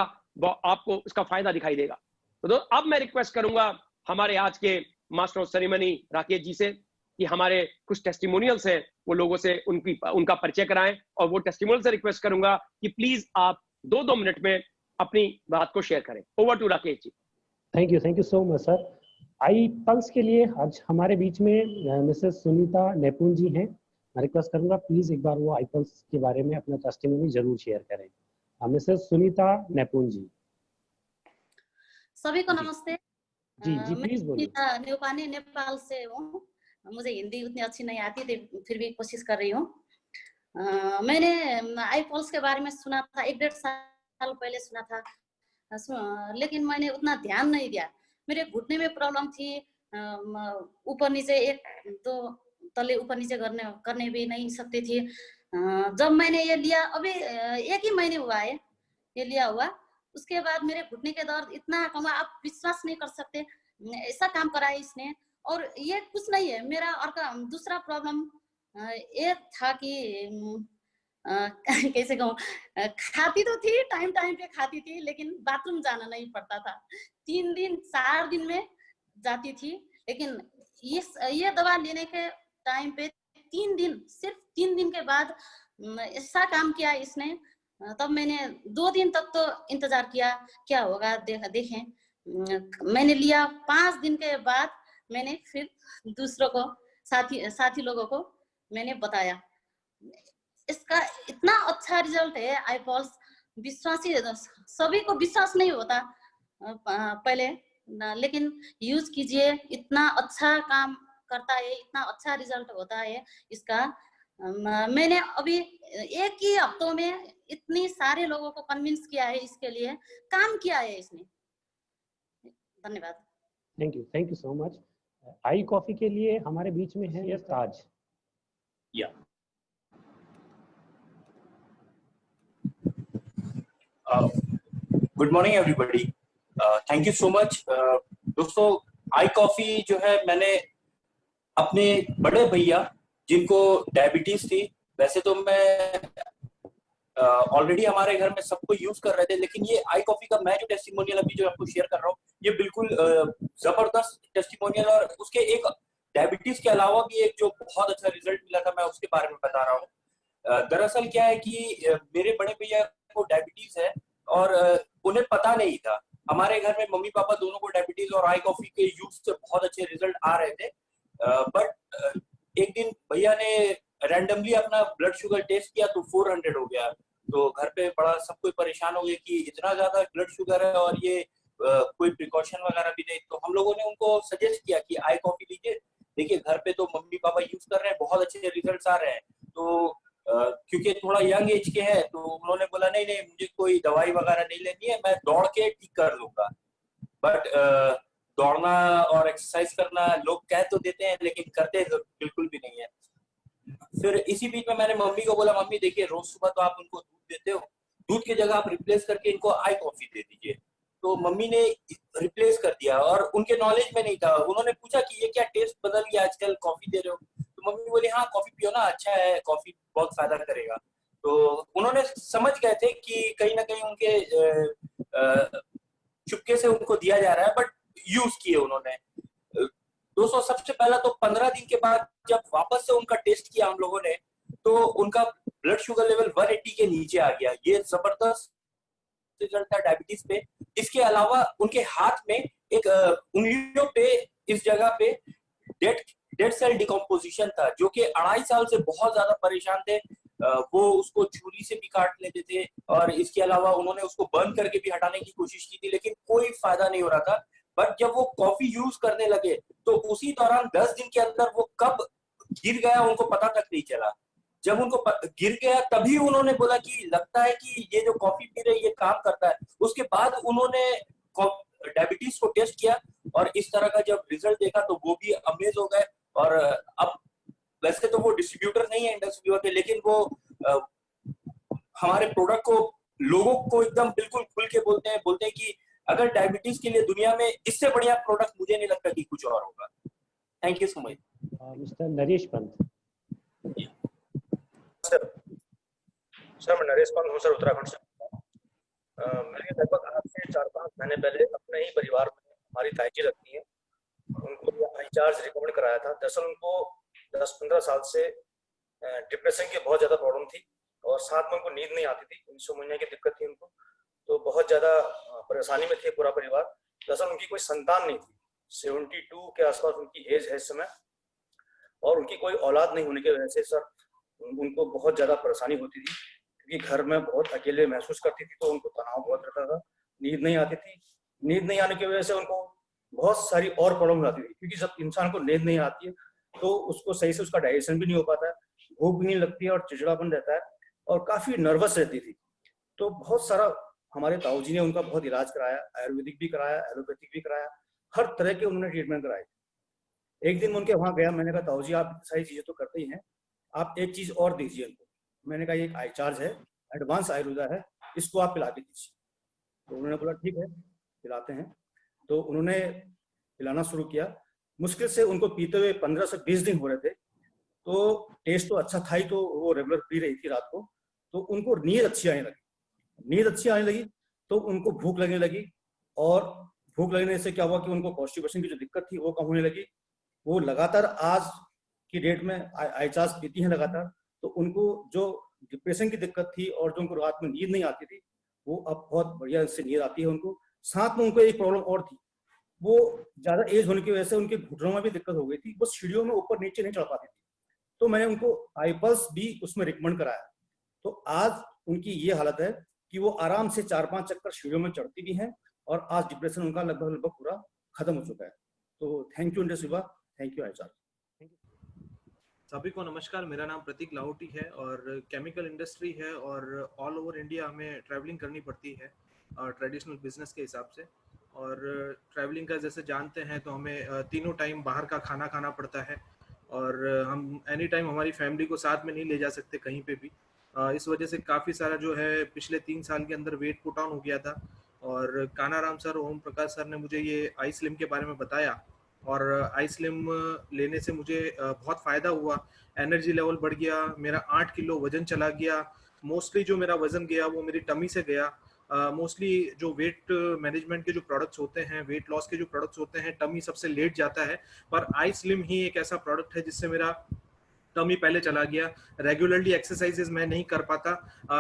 आपको इसका फायदा दिखाई देगा। तो अब मैं रिक्वेस्ट करूंगा हमारे आज के master of ceremony Rakesh ji से कि हमारे कुछ टेस्टिमोनियल्स हैं, वो लोगों से उनका परिचय कराएं। और वो टेस्टिमोनियल से रिक्वेस्ट करूंगा कि प्लीज आप 2-2 मिनट में अपनी बात को शेयर करें। Over to Rakesh ji. Thank you so much sir. I Pulse के लिए आज हमारे बीच में मिसेस सुनीता नेपुन जी हैं। मैं रिक्वेस्ट करूंगा प्लीज एक बार वो आई पल्स के बारे में अपना टेस्टिमोनी जरूर शेयर करें। मिसेस सुनीता नेपुन जी। सभी को नमस्ते। जी प्लीज बोलिए। मैं नेपाली नेपाल से हूँ। मुझे हिंदी उतनी अच्छी नहीं आती थी, फिर भी कोशिश कर रही हूँ। मैंने आई पल्स के बारे में सुना था, 1-1.5 साल पहले सुना था, लेकिन मैंने उतना ध्यान नहीं दिया। मेरे घुटने में प्रॉब्लम थी, ऊपर नीचे 1-2 तले ऊपर नीचे करने भी नहीं सकती थी। जब मैंने ये लिया, अभी 1 ही महीने हुआ है ये लिया हुआ, उसके बाद मेरे घुटने के दर्द इतना कम, आप विश्वास नहीं कर सकते, ऐसा काम करा है इसने। और ये कुछ नहीं है, मेरा और का दूसरा प्रॉब्लम ये था कि कैसे कहूँ, खाती तो थी, टाइम पे खाती थी, लेकिन बाथरूम जाना नहीं पड़ता था। 3 दिन 4 दिन में जाती थी, लेकिन ये दवा लेने के टाइम पे 3 दिन, सिर्फ 3 दिन के बाद ऐसा काम किया इसने। तब मैंने 2 दिन तक तो इंतजार किया क्या होगा, देखें। मैंने लिया, 5 दिन के बाद मैंने फिर दूसरों को, साथी लोगों को मैंने बताया। इसका इतना अच्छा रिजल्ट है आई पल्स, विश्वासी, सभी को विश्वास नहीं होता पहले, लेकिन यूज कीजिए, इतना अच्छा काम करता है, इतना अच्छा रिजल्ट होता है इसका। मैंने अभी 1 ही हफ्तों में इतनी सारे लोगों को कन्विंस किया है, इसके लिए काम किया है इसने। धन्यवाद। Thank you so much. I coffee के लिए हमारे बीच में है Taj. Good morning everybody, thank you so much. दोस्तों, आई कॉफी जो है, मैंने अपने बड़े भैया जिनको डायबिटीज थी, वैसे तो मैं ऑलरेडी हमारे घर में सबको यूज कर रहे थे, लेकिन ये आई कॉफी का मैं जो टेस्टिमोनियल अभी जो आपको शेयर कर रहा हूँ, ये बिल्कुल जबरदस्त टेस्टिमोनियल। और उसके एक डायबिटीज के अलावा भी एक जो बहुत अच्छा रिजल्ट मिला था, मैं उसके बारे में बता रहा हूँ। दरअसल क्या है कि मेरे बड़े भैया को डायबिटीज है और उन्हें पता नहीं था। हमारे घर में मम्मी पापा दोनों को डायबिटीज और आई कॉफी के यूज से बहुत अच्छे रिजल्ट आ रहे थे। बट एक दिन भैया ने रैंडमली अपना ब्लड शुगर टेस्ट किया तो 400 हो गया। तो घर पे बड़ा सब कोई परेशान हो गया कि इतना ज्यादा ब्लड शुगर है और ये कोई प्रिकॉशन वगैरह भी नहीं। तो हम लोगों ने उनको सजेस्ट किया कि आई कॉफी लीजिए, देखिए घर पे तो मम्मी पापा यूज कर रहे हैं, बहुत अच्छे रिजल्ट आ रहे हैं। तो क्योंकि थोड़ा यंग एज के हैं, तो उन्होंने बोला नहीं मुझे कोई दवाई वगैरह नहीं लेनी है, मैं दौड़ के ठीक कर लूंगा। बट दौड़ना और एक्सरसाइज करना लोग कह तो देते हैं, लेकिन करते तो बिल्कुल भी नहीं है। फिर इसी बीच में मैंने मम्मी को बोला, मम्मी देखिए रोज सुबह तो आप उनको दूध देते हो, दूध की जगह आप रिप्लेस करके इनको आई कॉफी दे दीजिए। तो मम्मी ने रिप्लेस कर दिया और उनके नॉलेज में नहीं था। उन्होंने पूछा कि ये क्या टेस्ट बदल गया, आजकल कॉफी दे रहे हो? तो मम्मी बोली हाँ कॉफी पियो ना, अच्छा है, कॉफी बहुत फायदा करेगा। तो उन्होंने समझ गए थे कि कहीं ना कहीं उनके चुपके से उनको दिया जा रहा है, बट यूज किए उन्होंने। दोस्तों सबसे पहला तो 15 दिन के बाद जब वापस से उनका टेस्ट किया हम लोगों ने, तो उनका ब्लड शुगर लेवल 180 के नीचे आ गया। ये जबरदस्त रिजल्ट था डायबिटीज पे। इसके अलावा उनके हाथ में एक उंगलियों पे इस जगह पे डेड सेल डिकम्पोजिशन था, जो कि 2.5 साल से बहुत ज्यादा परेशान थे। वो उसको छुरी से भी काट लेते थे और इसके अलावा उन्होंने उसको बर्न करके भी हटाने की कोशिश की थी, लेकिन कोई फायदा नहीं हो रहा था। बट जब वो कॉफी यूज करने लगे तो उसी दौरान 10 दिन के अंदर वो कब गिर गया उनको पता तक नहीं चला। जब उनको गिर गया तभी उन्होंने बोला कि लगता है कि ये जो कॉफी पी रहे ये काम करता है। उसके बाद उन्होंने डायबिटीज को टेस्ट किया और इस तरह का जब रिजल्ट देखा तो वो भी अमेज हो गए। और अब वैसे तो वो डिस्ट्रीब्यूटर नहीं है इंडस्ट्री के, लेकिन वो हमारे प्रोडक्ट को लोगों को एकदम बिल्कुल खुल के बोलते हैं कि अगर डायबिटीज के लिए दुनिया में इससे बढ़िया प्रोडक्ट मुझे नहीं लगता कि कुछ और होगा। Thank you so much. Mister Naresh Pant. Sir मैं नरेश पंत हूँ सर, उत्तराखंड से। मैंने लगभग आज से 4-5 महीने पहले अपने ही परिवार में हमारी ताई जी लगती है, उनको आईचार्ज रिकमेंड कराया था। दरअसल उनको 10-15 साल से डिप्रेशन की बहुत ज़्यादा प्रॉब्लम थी और साथ में उनको नींद नहीं आती थी, इंसोम्निया की दिक्कत थी उनको, तो बहुत ज़्यादा परेशानी में थे पूरा परिवार। दरअसल उनकी कोई संतान नहीं थी, 72 के आसपास उनकी एज है इस समय, और उनकी कोई औलाद नहीं होने की वजह से सर उनको बहुत ज़्यादा परेशानी होती थी, क्योंकि घर में बहुत अकेले महसूस करती थी, तो उनको तनाव बहुत रहता था, नींद नहीं आती थी। नींद नहीं आने की वजह से उनको बहुत सारी और प्रॉब्लम आती थी, क्योंकि जब इंसान को नींद नहीं आती है तो उसको सही से उसका डाइजेशन भी नहीं हो पाता है, भूख भी नहीं लगती है और चिड़चिड़ापन रहता है और काफ़ी नर्वस रहती थी। तो बहुत सारा हमारे ताऊ जी ने उनका बहुत इलाज कराया, आयुर्वेदिक भी कराया, एलोपैथिक भी कराया, हर तरह के उन्होंने ट्रीटमेंट कराए। एक दिन उनके वहाँ गया, मैंने कहा ताऊ जी आप सारी चीज़ें तो करते ही हैं, आप एक चीज़ और दीजिए उनको। मैंने कहा ये एक आईचार्ज है, एडवांस आयुर्वेदा है, इसको आप पिला के दीजिए। तो उन्होंने बोला ठीक है पिलाते हैं। तो उन्होंने पिलाना शुरू किया। मुश्किल से उनको पीते हुए 15 से 20 दिन हो रहे थे, तो टेस्ट तो अच्छा था ही, तो वो रेगुलर पी रही थी रात को, तो उनको नींद अच्छी आने लगी, तो उनको भूख लगने लगी, और भूख लगने से क्या हुआ कि उनको कॉन्स्टिपेशन की जो दिक्कत थी वो कम होने लगी। वो लगातार आज की डेट में आईचार्ज पीती हैं लगातार, तो उनको जो डिप्रेशन की दिक्कत थी और जो उनको रात में नींद नहीं आती थी, वो अब बहुत बढ़िया से नींद आती है उनको। साथ में उनको एक प्रॉब्लम और थी, वो ज़्यादा एज होने की वजह से उनके घुटनों में भी दिक्कत हो गई थी, वो सीढ़ियों में ऊपर नीचे नहीं चढ़ पाती थी, तो मैंने उनको आईपल्स भी उसमें रिकमेंड कराया। तो आज उनकी ये हालत है कि वो आराम से 4-5 चक्कर सीढ़ियों में चढ़ती भी हैं, और आज डिप्रेशन उनका लगभग पूरा खत्म हो चुका है। तो thank you industry, thank you iCharge. सभी को नमस्कार, मेरा नाम प्रतीक लाहौटी है और केमिकल इंडस्ट्री है और ऑल ओवर इंडिया हमें ट्रैवलिंग करनी पड़ती है ट्रेडिशनल बिजनेस के हिसाब से। और ट्रैवलिंग का जैसे जानते हैं तो हमें तीनों टाइम बाहर का खाना खाना पड़ता है और हम एनी टाइम हमारी फैमिली को साथ में नहीं ले जा सकते कहीं पे भी। इस वजह से काफ़ी सारा जो है पिछले 3 साल के अंदर वेट पुट ऑन हो गया था, और कानाराम सर, ओम प्रकाश सर ने मुझे ये आई स्लिम के बारे में बताया और आई स्लिम लेने से मुझे बहुत फ़ायदा हुआ। एनर्जी लेवल बढ़ गया, मेरा 8 किलो वजन चला गया। मोस्टली जो मेरा वजन गया वो मेरी टमी से गया। मोस्टली जो वेट मैनेजमेंट के जो प्रोडक्ट्स होते हैं, वेट लॉस के जो प्रोडक्ट्स होते हैं, टमी सबसे लेट जाता है, पर आई स्लिम ही एक ऐसा प्रोडक्ट है जिससे मेरा टमी पहले चला गया। रेगुलरली एक्सरसाइजेज मैं नहीं कर पाता,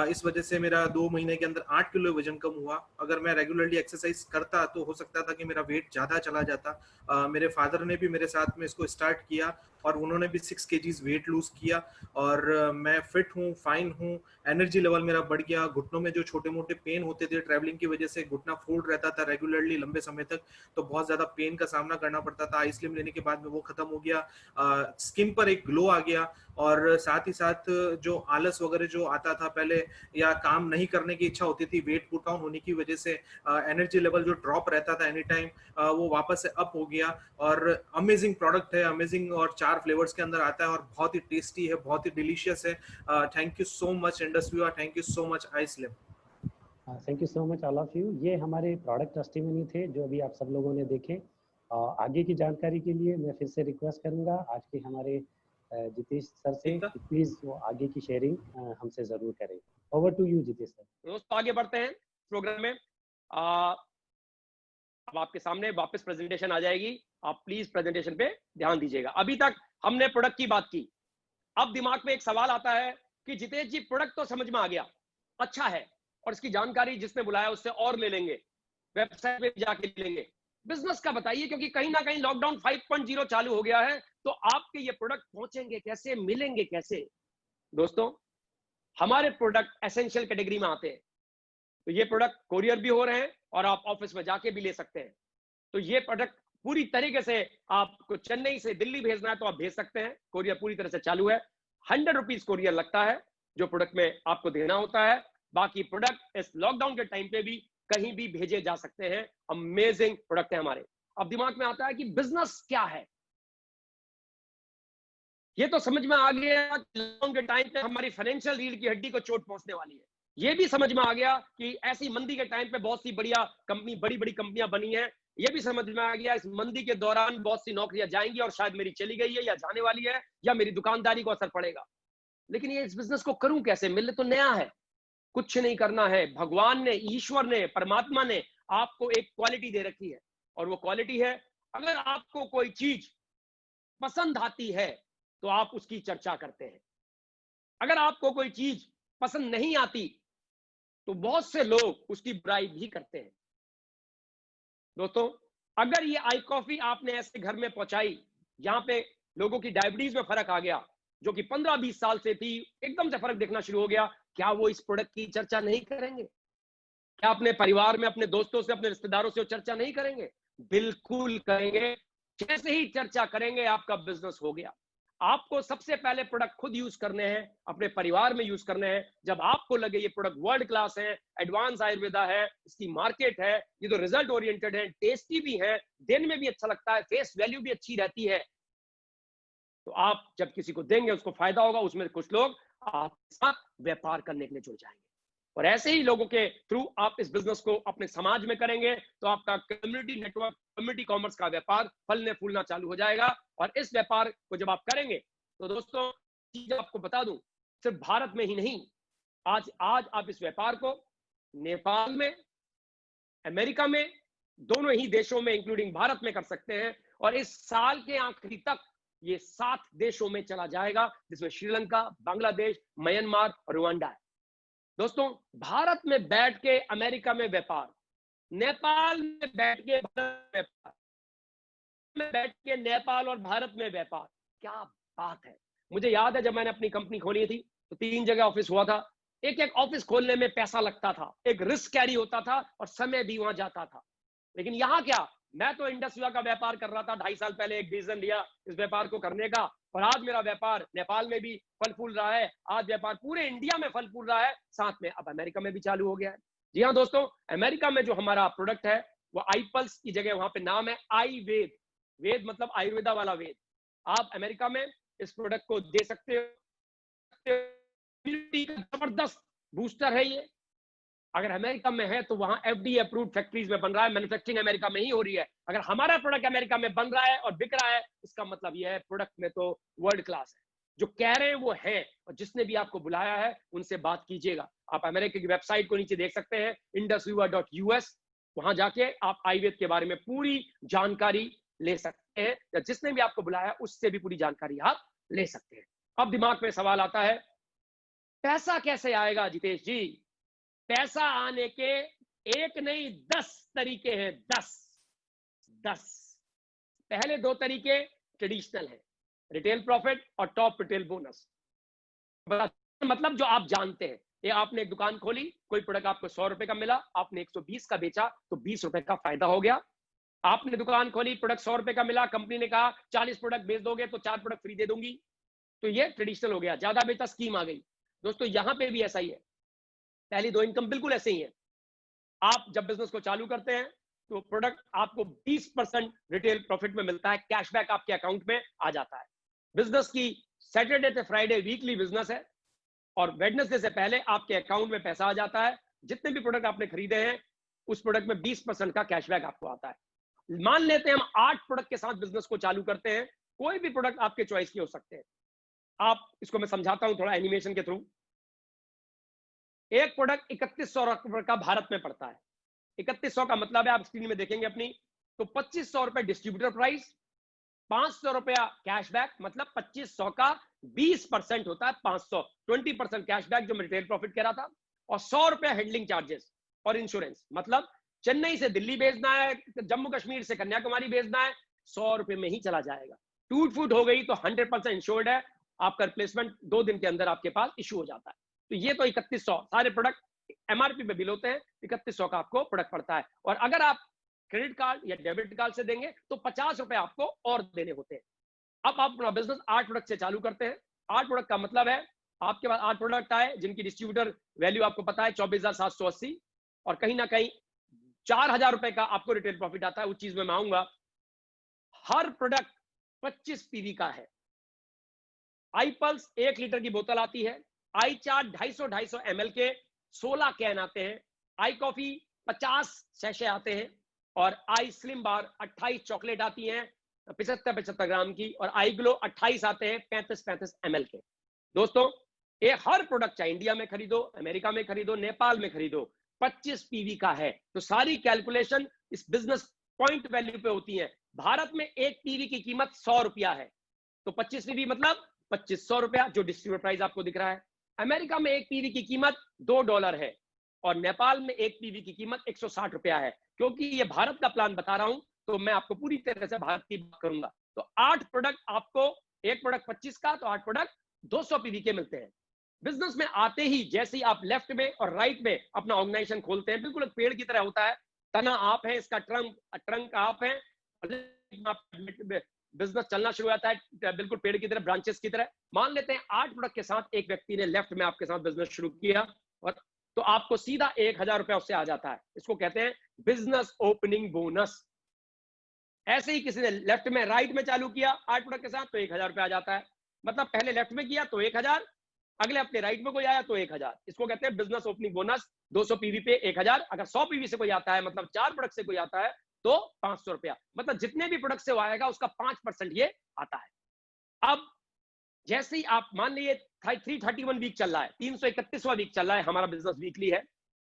इस वजह से मेरा 2 महीने के अंदर 8 किलो वजन कम हुआ। अगर मैं रेगुलरली एक्सरसाइज करता तो हो सकता था कि मेरा वेट ज़्यादा चला जाता। मेरे फादर ने भी मेरे साथ में इसको स्टार्ट किया और उन्होंने भी 6 kgs वेट लूज किया और मैं फिट हूँ, फाइन हूँ। एनर्जी लेवल मेरा बढ़ गया। घुटनों में जो छोटे मोटे पेन होते थे ट्रैवलिंग की वजह से, घुटना फोल्ड रहता था रेगुलरली लंबे समय तक, तो बहुत ज़्यादा पेन का सामना करना पड़ता था। आई स्लिम लेने के बाद में वो खत्म हो गया। स्किन पर एक ग्लो आ गया और साथ ही साथ जो आलस वगैरह जो आता था पहले या काम नहीं करने की इच्छा होती थी वेट पुट डाउन होने की वजह से, एनर्जी लेवल जो ड्रॉप रहता था एनी टाइम, वो वापस से अप हो गया। और अमेजिंग प्रोडक्ट है, अमेजिंग, और 4 फ्लेवर्स के अंदर आता है और बहुत ही टेस्टी है, बहुत ही डिलीशियस है। Thank you so much industry, thank you so much I slim. Thank you so much all of you. ये हमारे प्रोडक्ट टेस्टिमनी थे जो अभी आप सब लोगों ने देखे। आगे की जानकारी के लिए मैं फिर से रिक्वेस्ट करूंगा आज के हमारे जितेश सर से कि प्लीज वो आगे की शेयरिंग हमसे जरूर करें। Over to you Jitesh sir. दोस्तों आगे बढ़ते हैं प्रोग्राम में। अब आपके सामने वापस प्रेजेंटेशन आ जाएगी, आप प्लीज प्रेजेंटेशन पे ध्यान दीजिएगा। अभी तक हमने प्रोडक्ट की बात की, अब दिमाग में एक सवाल आता है कि जितेश जी प्रोडक्ट तो समझ में आ गया, अच्छा है, और इसकी जानकारी जिसने बुलाया उससे और ले लेंगे, वेबसाइट पे जाके ले लेंगे, बिजनेस का बताइए, क्योंकि कहीं ना कहीं लॉकडाउन 5.0 चालू हो गया है, तो आपके ये प्रोडक्ट पहुंचेंगे कैसे, मिलेंगे कैसे? दोस्तों, हमारे प्रोडक्ट एसेंशियल कैटेगरी में आते हैं, तो ये प्रोडक्ट कोरियर भी हो रहे हैं और आप ऑफिस में जाके भी ले सकते हैं। तो ये प्रोडक्ट पूरी तरीके से, आपको चेन्नई से दिल्ली भेजना है तो आप भेज सकते हैं, कोरियर पूरी तरह से चालू है। 100 रुपीज कोरियर लगता है जो प्रोडक्ट में आपको देना होता है। बाकी प्रोडक्ट इस लॉकडाउन के टाइम पे भी कहीं भी भेजे जा सकते हैं। अमेजिंग प्रोडक्ट है हमारे। अब दिमाग में आता है कि बिजनेस क्या है, ये तो समझ में आ गया कि लॉकडाउन के टाइम पे हमारी फाइनेंशियल रीढ़ की हड्डी को चोट पहुंचने वाली है। ये भी समझ में आ गया कि ऐसी मंदी के टाइम पे बहुत सी बढ़िया कंपनी, बड़ी बड़ी कंपनियां बनी हैं। ये भी समझ में आ गया इस मंदी के दौरान बहुत सी नौकरियां जाएंगी और शायद मेरी चली गई है या जाने वाली है, या मेरी दुकानदारी को असर पड़ेगा। लेकिन ये इस बिजनेस को करूं कैसे? मिले तो नया है, कुछ नहीं करना है। भगवान ने, ईश्वर ने, परमात्मा ने आपको एक क्वालिटी दे रखी है, और वो क्वालिटी है, अगर आपको कोई चीज पसंद आती है तो आप उसकी चर्चा करते हैं। अगर आपको कोई चीज पसंद नहीं आती तो बहुत से लोग उसकी बुराई भी करते हैं। दोस्तों, अगर ये आई कॉफी आपने ऐसे घर में पहुंचाई, यहां पे लोगों की डायबिटीज में फर्क आ गया, जो कि 15-20 साल से थी, एकदम से फर्क दिखना शुरू हो गया, क्या वो इस प्रोडक्ट की चर्चा नहीं करेंगे? क्या अपने परिवार में, अपने दोस्तों से, अपने रिश्तेदारों से वो चर्चा नहीं करेंगे? बिल्कुल करेंगे। जैसे ही चर्चा करेंगे, आपका बिजनेस हो गया। आपको सबसे पहले प्रोडक्ट खुद यूज करने हैं, अपने परिवार में यूज करने हैं। जब आपको लगे ये प्रोडक्ट वर्ल्ड क्लास है, एडवांस आयुर्वेदा है, इसकी मार्केट है, ये तो रिजल्ट ओरिएंटेड है, टेस्टी भी है, देने में भी अच्छा लगता है, फेस वैल्यू भी अच्छी रहती है, तो आप जब किसी को देंगे उसको फायदा होगा। उसमें कुछ लोग आपके साथ व्यापार करने के लिए जुड़ जाएंगे, और ऐसे ही लोगों के थ्रू आप इस बिजनेस को अपने समाज में करेंगे तो आपका कम्युनिटी नेटवर्क, कम्युनिटी कॉमर्स का व्यापार फलने फूलना चालू हो जाएगा। और इस व्यापार को जब आप करेंगे तो दोस्तों, चीज आपको बता दूं, सिर्फ भारत में ही नहीं, आज आप इस व्यापार को नेपाल में, अमेरिका में, दोनों ही देशों में इंक्लूडिंग भारत में कर सकते हैं। और इस साल के आखिरी तक ये 7 देशों में चला जाएगा, जिसमें श्रीलंका, बांग्लादेश, म्यांमार और रुवांडा है। दोस्तों, भारत में बैठ के अमेरिका में व्यापार, नेपाल में बैठ के भारत में व्यापार, में बैठ के नेपाल और भारत में व्यापार, क्या बात है। मुझे याद है जब मैंने अपनी कंपनी खोली थी तो 3 जगह ऑफिस हुआ था। एक ऑफिस खोलने में पैसा लगता था, एक रिस्क कैरी होता था और समय भी वहां जाता था। लेकिन यहाँ क्या, मैं तो इंडस्ट्री का व्यापार कर रहा था, 2.5 साल पहले एक डिसीजन लिया इस व्यापार को करने का, और आज मेरा व्यापार नेपाल में भी फल फूल रहा है, आज व्यापार पूरे इंडिया में फल फूल रहा है, साथ में अब अमेरिका में भी चालू हो गया है। जी हाँ दोस्तों, अमेरिका में जो हमारा प्रोडक्ट है वो आईपल्स की जगह वहां पे नाम है आई वेद। वेद मतलब आयुर्वेदा वाला वेद। आप अमेरिका में इस प्रोडक्ट को दे सकते हो। जबरदस्त बूस्टर है ये। अगर अमेरिका में है तो वहां एफडीए अप्रूव्ड फैक्ट्रीज में बन रहा है, मैन्युफैक्चरिंग अमेरिका में ही हो रही है। अगर हमारा प्रोडक्ट अमेरिका में बन रहा है और बिक रहा है, इसका मतलब यह है प्रोडक्ट में तो वर्ल्ड क्लास है। जो कह रहे हैं वो है, और जिसने भी आपको बुलाया है उनसे बात कीजिएगा। आप अमेरिका की वेबसाइट को नीचे देख सकते हैं, indusviewer.us। वहां जाके आप आयुर्वेद के बारे में पूरी जानकारी ले सकते हैं, या जिसने भी आपको बुलाया उससे भी पूरी जानकारी आप ले सकते हैं। अब दिमाग में सवाल आता है, पैसा कैसे आएगा जितेश जी? पैसा आने के एक नहीं 10 तरीके हैं। 10। पहले 2 तरीके ट्रेडिशनल है, रिटेल प्रॉफिट और टॉप रिटेल बोनस। मतलब जो आप जानते हैं, ये आपने एक दुकान खोली, कोई प्रोडक्ट आपको 100 रुपए का मिला, आपने 120 का बेचा तो 20 रुपए का फायदा हो गया। आपने दुकान खोली, प्रोडक्ट 100 रुपए का मिला, कंपनी ने कहा 40 प्रोडक्ट बेच दोगे तो 4 प्रोडक्ट फ्री दे दूंगी, तो ये ट्रेडिशनल हो गया, ज्यादा बेचा स्कीम आ गई। दोस्तों, यहां पे भी ऐसा ही है, पहली 2 इनकम बिल्कुल ऐसे ही है। आप जब बिजनेस को चालू करते हैं तो प्रोडक्ट आपको 20% रिटेल प्रॉफिट में मिलता है, कैशबैक आपके अकाउंट में आ जाता है। बिजनेस की सैटरडे से फ्राइडे वीकली बिजनेस है, और वेडनेसडे से पहले आपके अकाउंट में पैसा आ जाता है। जितने भी प्रोडक्ट आपने खरीदे हैं उस प्रोडक्ट में 20% का कैशबैक आपको आता है। मान लेते हैं हम 8 प्रोडक्ट के साथ बिजनेस को चालू करते हैं, कोई भी प्रोडक्ट आपके चॉइस के हो सकते हैं। आप इसको मैं समझाता हूं थोड़ा एनिमेशन के थ्रू। एक प्रोडक्ट 3100 रुपए का भारत में पड़ता है, 3100 का मतलब है, आप स्क्रीन में देखेंगे अपनी, तो 2500 रुपए डिस्ट्रीब्यूटर प्राइस, 500 रुपया कैशबैक, मतलब 2500 का 20% होता है 500, 20% कैशबैक जो मैं रिटेल प्रॉफिट कह रहा था, और 100 रुपया हैंडलिंग चार्जेस और इंश्योरेंस। मतलब चेन्नई से दिल्ली भेजना है, जम्मू कश्मीर से कन्याकुमारी भेजना है, 100 रुपए में ही चला जाएगा। टूट फूट हो गई तो 100% इंश्योर्ड है, आपका रिप्लेसमेंट 2 दिन के अंदर आपके पास इशू हो जाता है। तो ये तो 3100 सारे प्रोडक्ट एमआरपी पे बिल होते हैं, 3100 का आपको प्रोडक्ट पड़ता है। और अगर आप क्रेडिट कार्ड या डेबिट कार्ड से देंगे तो 50 रुपए आपको और देने होते हैं। अब आप अपना बिजनेस 8 प्रोडक्ट से चालू करते हैं। 8 प्रोडक्ट का मतलब है आपके पास 8 प्रोडक्ट आए जिनकी डिस्ट्रीब्यूटर वैल्यू आपको पता है 24,780, और कहीं ना कहीं 4,000 रुपए का आपको रिटेल प्रॉफिट आता है। उस चीज में मैं आऊंगा। हर प्रोडक्ट 25 पीवी का है। आई पल्स 1 लीटर की बोतल आती है, आई चार्ट 250 ml के 16 कैन आते हैं, आई कॉफी 50 सैशे आते हैं, और आई स्लिम बार 28 चॉकलेट आती हैं 75 ग्राम की, और आई ग्लो 28 आते हैं 35 ml के। दोस्तों ये हर प्रोडक्ट चाहे इंडिया में खरीदो, अमेरिका में खरीदो, नेपाल में खरीदो, 25 पीवी का है। तो सारी कैलकुलेशन इस बिजनेस पॉइंट वैल्यू पे होती है। भारत में 1 पीवी की कीमत 100 रुपया है, तो 25 पीवी मतलब 2500 रुपया जो डिस्ट्रीब्यूटर प्राइस आपको दिख रहा है। अमेरिका में 1 पीवी की कीमत $2 है, और नेपाल में 1 पीवी की कीमत 160 रुपया है। क्योंकि ये भारत का प्लान बता रहा हूं तो मैं आपको पूरी तरह से भारत की बात करूंगा। तो 8 प्रोडक्ट आपको, एक प्रोडक्ट 25 का, तो 8 प्रोडक्ट 200 पीवी के मिलते हैं। बिजनेस में आते ही जैसे ही आप लेफ्ट में और राइट में अपना ऑर्गेनाइजेशन खोलते हैं, बिल्कुल एक पेड़ की तरह होता है। तना आप है, इसका ट्रंक आप है, बिजनेस चलना शुरू होता है बिल्कुल पेड़ की तरह, ब्रांचेस की तरह। मान लेते हैं 8 प्रोडक्ट के साथ एक व्यक्ति ने लेफ्ट में आपके साथ बिजनेस शुरू किया, और तो आपको सीधा 1000 रुपया उससे आ जाता है। इसको कहते हैं बिजनेस ओपनिंग बोनस। ऐसे ही किसी ने लेफ्ट में राइट में चालू किया 8 प्रोडक्ट के साथ, तो 1000 रुपया आ जाता है। मतलब पहले लेफ्ट में किया तो 1000, अगले हफ्ते राइट में कोई आया तो 1000। इसको कहते हैं बिजनेस ओपनिंग बोनस। 200 पीवी पे 1000, अगर 100 पीवी से कोई आता है, मतलब 4 प्रोडक्ट से कोई आता है, तो 500 रुपया। मतलब जितने भी प्रोडक्ट से वो आएगा उसका 5% ये आता है। अब जैसे ही आप मान लीजिए 331 वीक चल रहा है, 331वां वीक चल रहा है, हमारा बिजनेस वीकली है,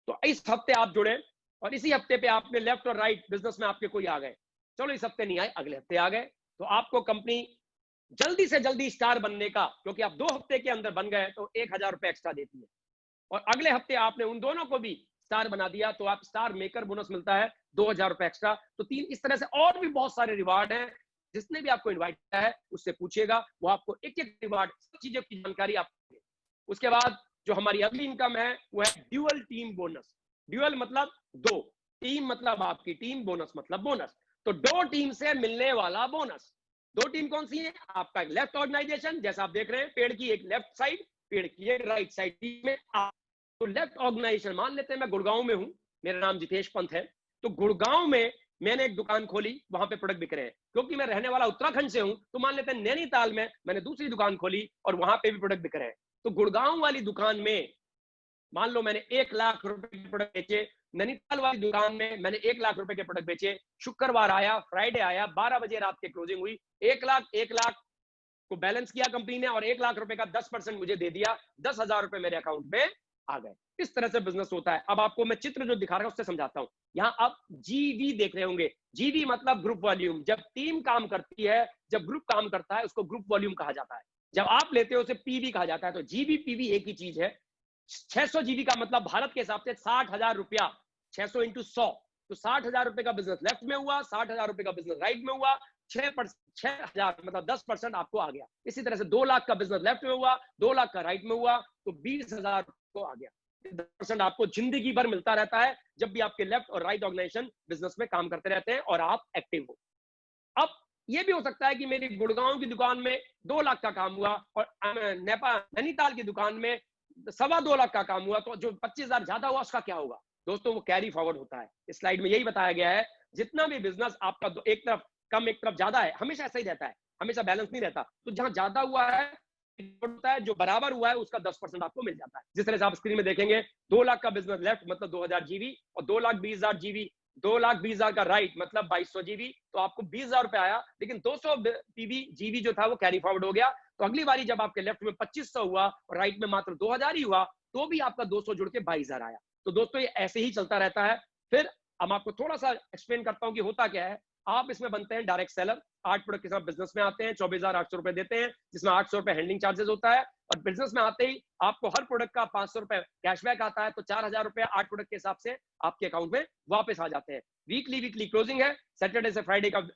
तो इस हफ्ते आप जुड़े और इसी हफ्ते पे आपने लेफ्ट और राइट बिजनेस में आपके कोई आ गए। चलो इस हफ्ते नहीं आए, अगले हफ्ते आ गए, तो आपको कंपनी जल्दी से जल्दी स्टार बनने का, क्योंकि आप 2 हफ्ते के अंदर बन गए, तो 1000 रुपए एक्स्ट्रा देती है। और अगले हफ्ते आपने उन दोनों को भी स्टार बना दिया, तो आप स्टार मेकर बोनस मिलता है 2000 रुपए एक्स्ट्रा। तो 3 इस तरह से और भी बहुत सारे रिवार्ड हैं। जिसने भी आपको इनवाइट किया है उससे पूछिएगा, वो आपको एक एक रिवार्ड, सब चीजों की जानकारी आपको देंगे। उसके बाद जो हमारी अगली इनकम है वो है ड्यूअल टीम बोनस। ड्यूअल मतलब 2, टीम मतलब आपकी टीम, बोनस मतलब बोनस। तो 2 टीम से मिलने वाला बोनस। 2 टीम कौन सी है? आपका एक लेफ्ट ऑर्गेनाइजेशन, जैसा आप देख रहे हैं, पेड़ की एक लेफ्ट साइड, पेड़ की एक राइट साइड में। तो लेफ्ट ऑर्गेनाइजेशन, मान लेते हैं मैं गुड़गांव में हूं, मेरा नाम जितेश पंत है, तो गुड़गांव में मैंने एक दुकान खोली, वहां पे प्रोडक्ट बिक रहे हैं। क्योंकि मैं रहने वाला उत्तराखंड से हूं, तो मान लेते हैं नैनीताल में मैंने दूसरी दुकान खोली और वहां पे भी प्रोडक्ट बिक रहे हैं। तो गुड़गांव वाली दुकान में मान लो मैंने 1 लाख रुपए के प्रोडक्ट बेचे, नैनीताल वाली दुकान में मैंने 1 लाख रुपए के प्रोडक्ट बेचे। शुक्रवार आया, फ्राइडे आया, 12 बजे रात की क्लोजिंग हुई, 1 लाख को बैलेंस किया कंपनी ने, और 1 लाख रुपए का 10% मुझे दे दिया, 10,000 रुपए मेरे अकाउंट में आ गए। इस तरह से बिजनेस होता है। अब आपको मैं चित्र जो दिखा रहा हूं उससे समझाता हूं। यहां आप जीवी देख रहे होंगे। जीवी मतलब ग्रुप वॉल्यूम। जब टीम काम करती है, जब ग्रुप काम करता है, उसको ग्रुप वॉल्यूम कहा जाता है। जब आप लेते हो उसे पीवी कहा जाता है। तो जीवी पीवी एक ही चीज है। 600 जीवी का मतलब भारत के हिसाब से 60,000 रुपया, 600 इंटू 100, तो 60,000 रुपए का बिजनेस लेफ्ट में हुआ, 60,000 रुपए का बिजनेस राइट में हुआ, 6,000 मतलब 10% आपको आ गया। इसी तरह से 2 लाख का बिजनेस लेफ्ट में हुआ, 2 लाख का राइट में हुआ, तो 20,000 को आ गया। 10% आपको जिंदगी भर मिलता रहता है जब भी आपके लेफ्ट और राइट ऑर्गेनाइजेशन बिजनेस में काम करते रहते हैं और आप एक्टिव हो। अब ये भी हो सकता है कि मेरी गुड़गांव की दुकान में 2 लाख का काम हुआ और नैनीताल की दुकान में 2.25 लाख का काम हुआ, तो जो 25,000 ज्यादा हुआ उसका क्या होगा? दोस्तों वो कैरी फॉरवर्ड होता है। इस स्लाइड में यही बताया गया है। जितना भी बिजनेस आपका एक तरफ कम एक तरफ ज्यादा है, हमेशा ऐसा ही रहता है, हमेशा बैलेंस नहीं रहता। तो जहां ज्यादा हुआ है होता है, जो बराबर हुआ है उसका 10% आपको मिल जाता है। जिस तरह से आप स्क्रीन में देखेंगे, 2 लाख का बिजनेस लेफ्ट मतलब 2000 जीबी, और 2,20,000 जीबी, 2,20,000 का राइट मतलब 2200 जीबी, तो आपको 20,000 रुपए आया। लेकिन 200 पीवी जीबी जो था वो कैरी फॉरवर्ड हो गया। तो अगली बारी जब आपके लेफ्ट में 2500 हुआ और राइट में मात्र 2000 ही हुआ, तो भी आपका 200 जुड़ के 22,000 आया। तो दोस्तों ये ऐसे ही चलता रहता है। फिर अब आपको थोड़ा सा एक्सप्लेन करता हूं कि होता क्या है। आप इसमें बनते हैं डायरेक्ट सेलर, 8 प्रोडक्ट के साथ बिजनेस में आते हैं, 24,800 रुपए देते हैं, जिसमें 800 रुपए हैंडलिंग चार्जेस होता है, और बिजनेस में आते ही आपको हर प्रोडक्ट का 500 रुपए कैशबैक आता है, तो 4,000 रुपए 8 प्रोडक्ट के हिसाब से आपके अकाउंट में वापस आ जाते हैं। वीकली क्लोजिंग है, सैटरडे से फ्राइडे का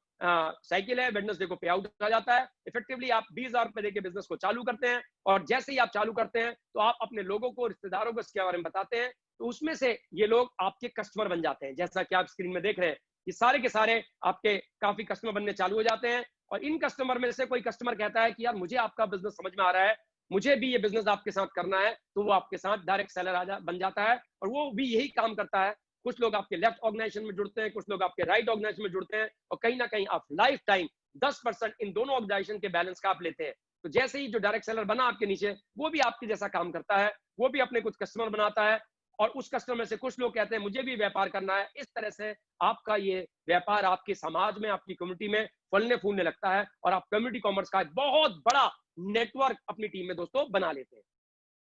साइकिल है, वेडनेसडे को पे आउट आ जाता है। इफेक्टिवली आप 20,000 रुपए देके बिजनेस को चालू करते हैं, और जैसे ही आप चालू करते हैं तो आप अपने लोगों को, रिश्तेदारों को इसके बारे में बताते हैं, तो उसमें से ये लोग आपके कस्टमर बन जाते हैं। जैसा कि आप स्क्रीन में देख रहे हैं, ये सारे के सारे आपके काफी कस्टमर बनने चालू हो जाते हैं। और इन कस्टमर में से कोई कस्टमर कहता है कि यार मुझे आपका बिजनेस समझ में आ रहा है, मुझे भी ये बिजनेस आपके साथ करना है, तो वो आपके साथ डायरेक्ट सेलर बन जाता है, और वो भी यही काम करता है। कुछ लोग आपके लेफ्ट ऑर्गेनाइजेशन में जुड़ते हैं, कुछ लोग आपके राइट ऑर्गेनाइजेशन में जुड़ते हैं, और कहीं ना कहीं आप लाइफ टाइम 10% इन दोनों ऑर्गेनाइजेशन के बैलेंस का आप लेते हैं। तो जैसे ही जो डायरेक्ट सेलर बना आपके नीचे, वो भी आपके जैसा काम करता है, वो भी अपने कुछ कस्टमर बनाता है, और उस कस्टमर से कुछ लोग कहते हैं मुझे भी व्यापार करना है। इस तरह से आपका ये व्यापार आपके समाज में, आपकी कम्युनिटी में फलने फूलने लगता है, और आप कम्युनिटी कॉमर्स का एक बहुत बड़ा नेटवर्क अपनी टीम में दोस्तों बना लेते हैं।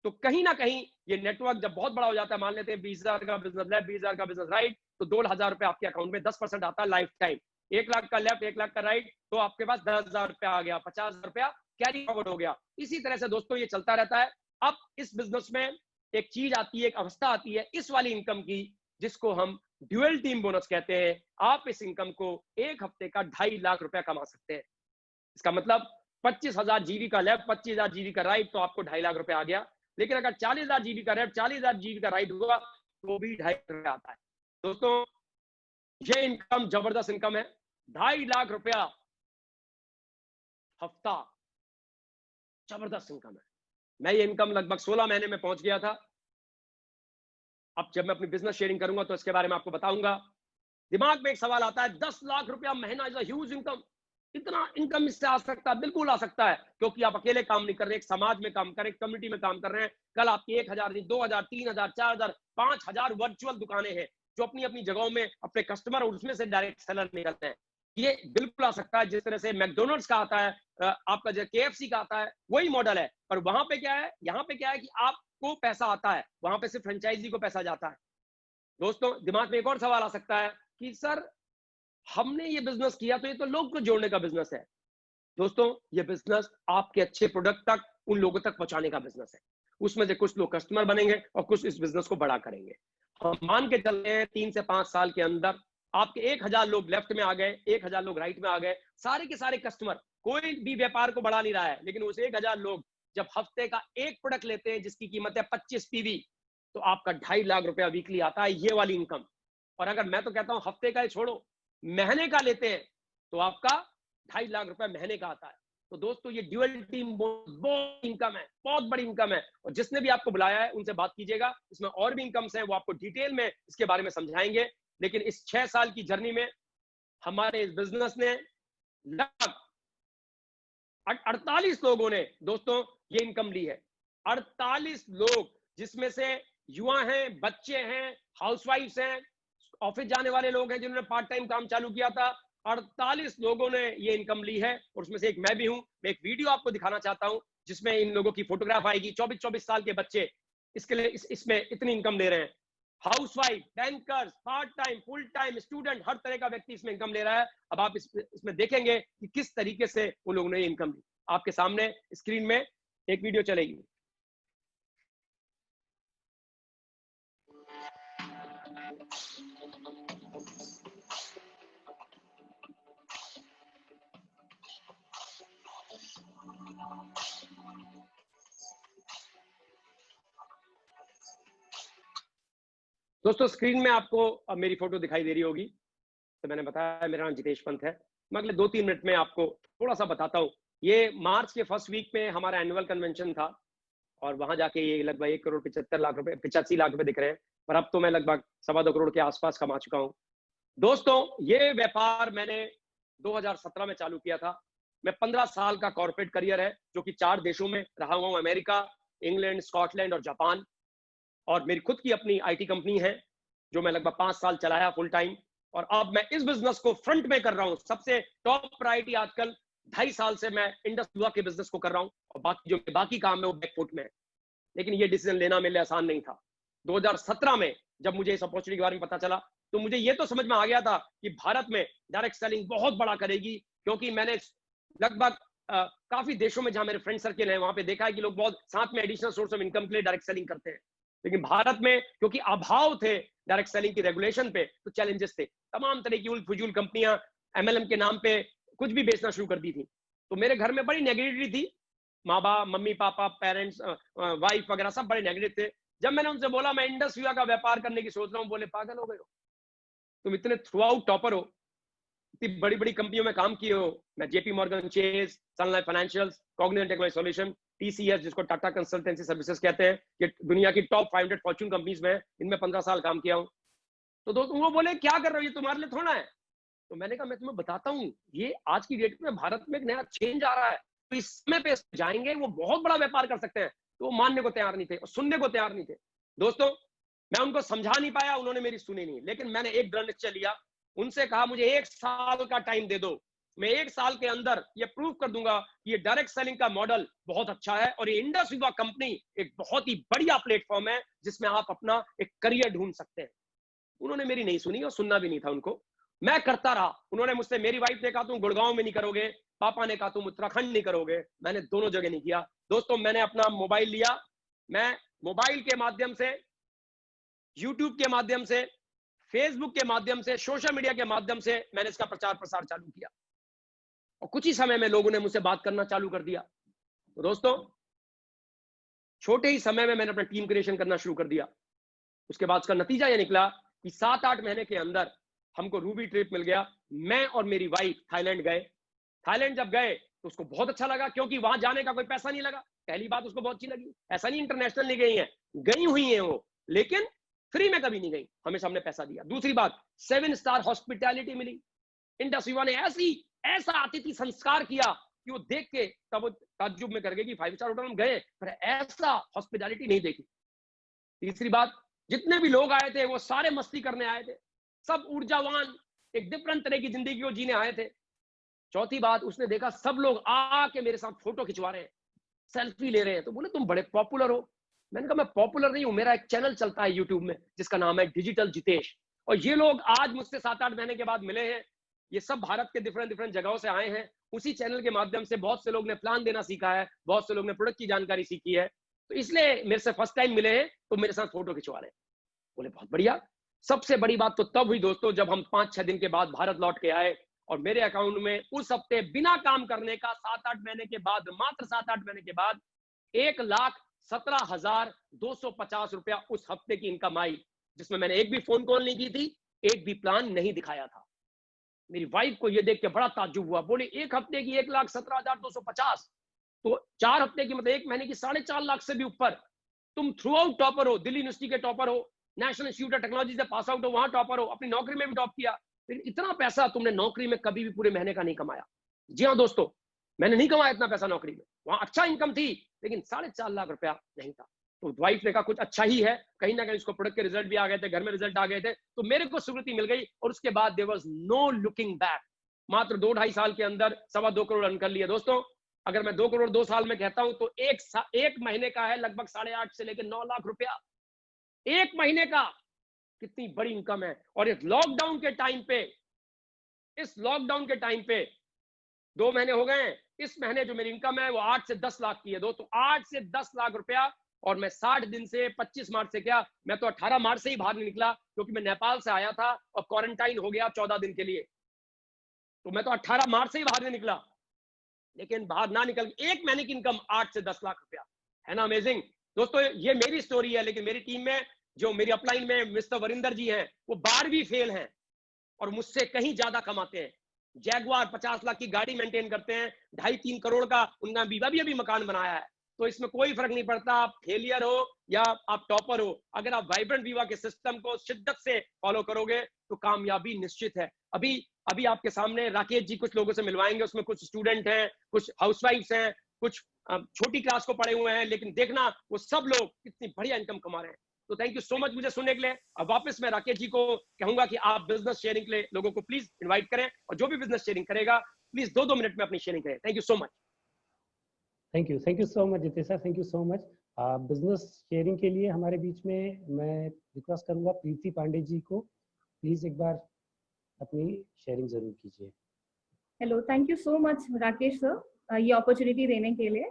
तो कहीं ना कहीं ये नेटवर्क जब बहुत बड़ा हो जाता है, मान लेते हैं 20,000 का बिजनेस लेफ्ट, 20,000 का बिजनेस राइट, तो 2,000 रुपए आपके अकाउंट में 10% आता है लाइफ टाइम। 1 लाख का लेफ्ट, 1 लाख का राइट, तो आपके पास 10,000 रुपया आ गया, 50,000 रुपया कैरी फॉरवर्ड हो गया। इसी तरह से दोस्तों ये चलता रहता है। अब इस बिजनेस में एक चीज आती है, एक अवस्था आती है इस वाली इनकम की, जिसको हम ड्यूअल टीम बोनस कहते हैं। आप इस इनकम को एक हफ्ते का 2.5 लाख रुपया कमा सकते हैं। इसका मतलब 25,000 जीबी का लेफ्ट, 25,000 जीबी का राइट, तो आपको 2.5 लाख रुपया आ गया। लेकिन अगर 40,000 जीबी का लेफ्ट, 40,000 जीबी का राइट हुआ, तो भी 2.5 लाख रुपया आता है। दोस्तों ये इनकम जबरदस्त इनकम है, 2.5 लाख रुपया हफ्ता, जबरदस्त इनकम है। मैं ये इनकम लगभग 16 महीने में पहुंच गया था। अब जब मैं अपनी बिजनेस शेयरिंग करूंगा तो इसके बारे में आपको बताऊंगा। दिमाग में एक सवाल आता है, 10 लाख रुपया महीना इज अ ह्यूज इनकम। इतना इनकम इससे आ सकता है? बिल्कुल आ सकता है, क्योंकि आप अकेले काम नहीं कर रहे, एक समाज में काम कर रहे हैं, कम्युनिटी में काम कर रहे हैं। कल आपकी 1,000 नहीं, 2,000, 3,000, 4,000, 5,000 वर्चुअल दुकानें हैं जो अपनी अपनी जगहों में अपने कस्टमर और उसमें से डायरेक्ट सेलर निकलते हैं। ये बिल्कुल आ सकता है। जिस तरह से मैकडोनल्ड्स का आता है, आपका जो KFC का आता है, वही मॉडल है। पर वहां पे क्या है, यहाँ पे क्या है कि आपको पैसा आता है, वहां पे सिर्फ फ्रेंचाइजी को पैसा जाता है। दोस्तों दिमाग में एक और सवाल आ सकता है कि सर हमने ये बिजनेस किया तो ये तो लोग को जोड़ने का बिजनेस है। दोस्तों ये बिजनेस आपके अच्छे प्रोडक्ट तक, उन लोगों तक पहुंचाने का बिजनेस है। उसमें से कुछ लोग कस्टमर बनेंगे और कुछ इस बिजनेस को बड़ा करेंगे। हम मान के चलते हैं 3 से 5 साल के अंदर आपके 1,000 लोग लेफ्ट में आ गए, 1,000 लोग राइट में आ गए। सारे के सारे कस्टमर, कोई भी व्यापार को बढ़ा नहीं रहा है, लेकिन उस 1,000 लोग जब हफ्ते का एक प्रोडक्ट लेते हैं जिसकी कीमत है 25 PV, तो आपका 2.5 लाख रुपया वीकली आता है, ये वाली इनकम। और अगर मैं तो कहता हूं हफ्ते का ही छोड़ो, महीने का लेते हैं तो आपका 2.5 लाख रुपया महीने का आता है। तो दोस्तों ये ड्यूअल टीम बहुत इनकम है, बहुत बड़ी इनकम है। और जिसने भी आपको बुलाया है उनसे बात कीजिएगा, इसमें और भी इनकम्स हैं, वो आपको डिटेल में इसके बारे में समझाएंगे। लेकिन इस 6 साल की जर्नी में हमारे इस बिजनेस ने लगभग 48 लोगों ने दोस्तों ये इनकम ली है। 48 लोग, जिसमें से युवा हैं, बच्चे हैं, हाउसवाइफ्स हैं, ऑफिस जाने वाले लोग हैं जिन्होंने पार्ट टाइम काम चालू किया था। 48 लोगों ने ये इनकम ली है, और उसमें से एक मैं भी हूं। मैं एक वीडियो आपको दिखाना चाहता हूं जिसमें इन लोगों की फोटोग्राफ आएगी। 24-24 साल के बच्चे इसके लिए इसमें इतनी इनकम ले रहे हैं। Housewife, bankers, part time, full time, student, हर तरह का व्यक्ति इसमें इनकम ले रहा है। अब आप इसमें देखेंगे कि किस तरीके से उन लोगों ने इनकम ली। आपके सामने स्क्रीन में एक वीडियो चलेगी। दोस्तों स्क्रीन में आपको मेरी फोटो दिखाई दे रही होगी। तो मैंने बताया मेरा नाम जितेश पंत है। मैं अगले 2-3 मिनट में आपको थोड़ा सा बताता हूँ। ये मार्च के फर्स्ट वीक में हमारा एनुअल कन्वेंशन था, और वहां जाके ये लगभग 1,75,00,000 रुपए दिख रहे हैं। पर अब तो मैं लगभग 2.25 करोड़ के आसपास कमा चुका हूँ। दोस्तों ये व्यापार मैंने 2017 में चालू किया था। मैं 15 साल का कॉर्पोरेट करियर है, जो कि 4 देशों में रहा हुआ हूँ, अमेरिका, इंग्लैंड, स्कॉटलैंड और जापान। और मेरी खुद की अपनी IT कंपनी है जो मैं लगभग 5 साल चलाया फुल टाइम। और अब मैं इस बिजनेस को फ्रंट में कर रहा हूँ। सबसे टॉप प्रायोरिटी आजकल 2.5 साल से मैं इंडस दुआ के बिजनेस को कर रहा हूँ, और बाकी काम है वो बैकफुट में है। लेकिन ये डिसीजन लेना मेरे लिए आसान नहीं था। 2017 में जब मुझे इस अपॉर्चुनिटी के बारे में पता चला, तो मुझे ये तो समझ में आ गया था कि भारत में डायरेक्ट सेलिंग बहुत बड़ा करेगी, क्योंकि मैंने लगभग काफी देशों में जहां मेरे फ्रेंड सर्किल है वहां पे देखा है कि लोग बहुत साथ में एडिशनल सोर्स ऑफ इनकम के लिए डायरेक्ट सेलिंग करते हैं। लेकिन भारत में क्योंकि अभाव थे डायरेक्ट सेलिंग की रेगुलेशन पे, तो चैलेंजेस थे। तमाम तरह की उल-फुजूल कंपनियां MLM के नाम पे कुछ भी बेचना शुरू कर दी थी। तो मेरे घर में बड़ी नेगेटिविटी थी, माँ बाप, मम्मी पापा, पेरेंट्स, वाइफ वगैरह सब बड़े नेगेटिव थे। जब मैंने उनसे बोला मैं इंडस विवा का व्यापार करने की सोच रहा हूँ, बोले पागल हो गए हो, तुम इतने थ्रू आउट टॉपर हो, इतनी बड़ी बड़ी कंपनियों में काम किए हो। मैं JP Morgan Chase, Sun Life financials, Cognizant technology solution, TCS जिसको टाटा कंसल्टेंसी सर्विसेज कहते हैं, ये दुनिया की टॉप 500 फॉर्च्यून कंपनीज में इनमें 15 साल काम किया हूँ। तो दोस्त वो बोले क्या कर रहे हो, ये तुम्हारे लिए थोड़ा है। तो मैंने कहा मैं तुम्हें बताता हूँ, ये आज की डेट में भारत में एक नया चेंज आ रहा है, तो इस समय पे जाएंगे वो बहुत बड़ा व्यापार कर सकते हैं। तो वो मानने को तैयार नहीं थे और सुनने को तैयार नहीं थे। दोस्तों मैं उनको समझा नहीं पाया, उन्होंने मेरी सुनी नहीं, लेकिन मैंने एक दृढ़ निश्चय लिया, उनसे कहा मुझे 1 साल का टाइम दे दो, मैं 1 साल के अंदर ये प्रूव कर दूंगा कि ये डायरेक्ट सेलिंग का मॉडल बहुत अच्छा है और ये इंडस विवा कंपनी एक बहुत ही बढ़िया प्लेटफॉर्म है जिसमें आप अपना एक करियर ढूंढ सकते हैं। उन्होंने मेरी नहीं सुनी और सुनना भी नहीं था उनको, मैं करता रहा। उन्होंने मुझसे, मेरी वाइफ ने कहा तुम गुड़गांव में नहीं करोगे, पापा ने कहा तुम उत्तराखंड नहीं करोगे, मैंने दोनों जगह नहीं किया। दोस्तों मैंने अपना मोबाइल लिया, मैं मोबाइल के माध्यम से, यूट्यूब के माध्यम से, फेसबुक के माध्यम से, सोशल मीडिया के माध्यम से मैंने इसका प्रचार प्रसार चालू किया और कुछ ही समय में लोगों ने मुझसे बात करना चालू कर दिया। तो दोस्तों छोटे ही समय में मैंने अपना टीम क्रिएशन करना शुरू कर दिया। उसके बाद उसका नतीजा यह निकला कि 7-8 महीने के अंदर हमको रूबी ट्रिप मिल गया। मैं और मेरी वाइफ थाईलैंड गए। थाईलैंड जब गए तो उसको बहुत अच्छा लगा, क्योंकि वहां जाने का कोई पैसा नहीं लगा। पहली बात उसको बहुत अच्छी लगी। ऐसा नहीं इंटरनेशनल नहीं गई है, गई हुई है वो, लेकिन फ्री में कभी नहीं गई, हमेशा हमने पैसा दिया। दूसरी बात, 7 स्टार हॉस्पिटैलिटी मिली। इंडस विवा ने ऐसा अतिथि संस्कार किया कि वो देख के तब वो ताज्जुब में कर गए कि 5 स्टार होटल में गए पर ऐसा हॉस्पिटैलिटी नहीं देखी। तीसरी बात, जितने भी लोग आए थे वो सारे मस्ती करने आए थे, सब ऊर्जावान, एक डिफरेंट तरह की जिंदगी को जीने आए थे। चौथी बात, उसने देखा सब लोग आके मेरे साथ फोटो खिंचवा रहे हैं, सेल्फी ले रहे हैं। तो बोले तुम बड़े पॉपुलर हो। मैंने कहा मैं पॉपुलर नहीं हूं, मेरा एक चैनल चलता है यूट्यूब में जिसका नाम है डिजिटल जितेश, और ये लोग आज मुझसे 7-8 महीने के बाद मिले हैं। ये सब भारत के डिफरेंट जगहों से आए हैं। उसी चैनल के माध्यम से बहुत से लोग ने प्लान देना सीखा है, बहुत से लोग ने प्रोडक्ट की जानकारी सीखी है, तो इसलिए मेरे से फर्स्ट टाइम मिले हैं तो मेरे साथ फोटो खिंचवा रहे हैं। बोले बहुत बढ़िया। सबसे बड़ी बात तो तब हुई दोस्तों जब हम 5-6 दिन के बाद भारत लौट के आए और मेरे अकाउंट में उस हफ्ते बिना काम करने का 7-8 महीने के बाद, मात्र 7-8 महीने के बाद 1,17,250 रुपया उस हफ्ते की इनकम आई, जिसमें मैंने एक भी फोन कॉल नहीं की थी, एक भी प्लान नहीं दिखाया था। मेरी वाइफ को यह देख के बड़ा ताज्जुब हुआ, बोले एक हफ्ते की 1,17,250, तो 4 हफ्ते की मतलब 1 महीने की 4.5 लाख से भी ऊपर। तुम थ्रू आउट टॉपर हो, दिल्ली यूनिवर्सिटी के टॉपर हो, नेशनल इंस्टीट्यूट ऑफ टेक्नोलॉजी से पास आउट हो, वहां टॉपर हो, अपनी नौकरी में भी टॉप किया, लेकिन इतना पैसा तुमने नौकरी में कभी भी पूरे महीने का नहीं कमाया। जी हाँ दोस्तों, मैंने नहीं कमाया इतना पैसा नौकरी में। वहां अच्छा इनकम थी लेकिन 4.5 लाख रुपया नहीं था। तो वाइफ ने कहा कुछ अच्छा ही है, कहीं ना कहीं उसको प्रोडक्ट के रिजल्ट भी आ गए थे, घर में रिजल्ट आ गए थे, तो मेरे को स्वीकृति मिल गई और उसके बाद there was no looking back. मात्र 2-2.5 साल के अंदर 2.25 करोड़ अर्न कर लिया। दोस्तों अगर मैं 2 करोड़ 2 साल में कहता हूं तो एक महीने का है लगभग 8.5 से लेकर 9 लाख रुपया एक महीने का। कितनी बड़ी इनकम है। और इस लॉकडाउन के टाइम पे 2 महीने हो गए हैं, इस महीने जो मेरी इनकम है वो 8 से 10 लाख की है दोस्तों। 8 से 10 लाख रुपया। और मैं 60 दिन से 25 मार्च से क्या, मैं तो 18 मार्च से ही बाहर नहीं निकला, क्योंकि मैं नेपाल से आया था और क्वारंटाइन हो गया 14 दिन के लिए। तो मैं तो 18 मार्च से ही बाहर नहीं निकला, लेकिन बाहर ना निकल एक महीने की इनकम 8 से 10 लाख रुपया है ना। अमेजिंग दोस्तों, ये मेरी स्टोरी है। लेकिन मेरी टीम में जो मेरी अपलाइन में मिस्टर वरिंदर जी हैं, वो 12वीं फेल हैं और मुझसे कहीं ज्यादा कमाते हैं। जैगुआर 50 लाख की गाड़ी मेंटेन करते हैं, 2.5-3 करोड़ का उनका बीवा भी अभी मकान बनाया है। तो इसमें कोई फर्क नहीं पड़ता आप फेलियर हो या आप टॉपर हो, अगर आप वाइब्रेंट विवा के सिस्टम को शिद्दत से फॉलो करोगे तो कामयाबी निश्चित है। अभी आपके सामने राकेश जी कुछ लोगों से मिलवाएंगे, उसमें कुछ स्टूडेंट हैं, कुछ हाउसवाइफ्स हैं, कुछ छोटी क्लास को पढ़े हुए हैं, लेकिन देखना वो सब लोग कितनी बढ़िया इनकम कमा रहे हैं। तो थैंक यू सो मच मुझे सुनने के लिए। अब वापस मैं राकेश जी को कहूंगा कि आप बिजनेस शेयरिंग के लिए लोगों को प्लीज इनवाइट करें, और जो भी बिजनेस शेयरिंग करेगा प्लीज 2-2 मिनट में अपनी शेयरिंग करें। Thank you so much. Thank you so much Jitesh sir, thank you so much. Business sharing के लिए हमारे बीच में मैं रिक्वेस्ट करूंगा प्रीति पांडे जी को। प्लीज एक बार अपनी शेयरिंग जरूर कीजिए। Hello, thank you so much Rakesh sir ये अपॉर्चुनिटी देने के लिए।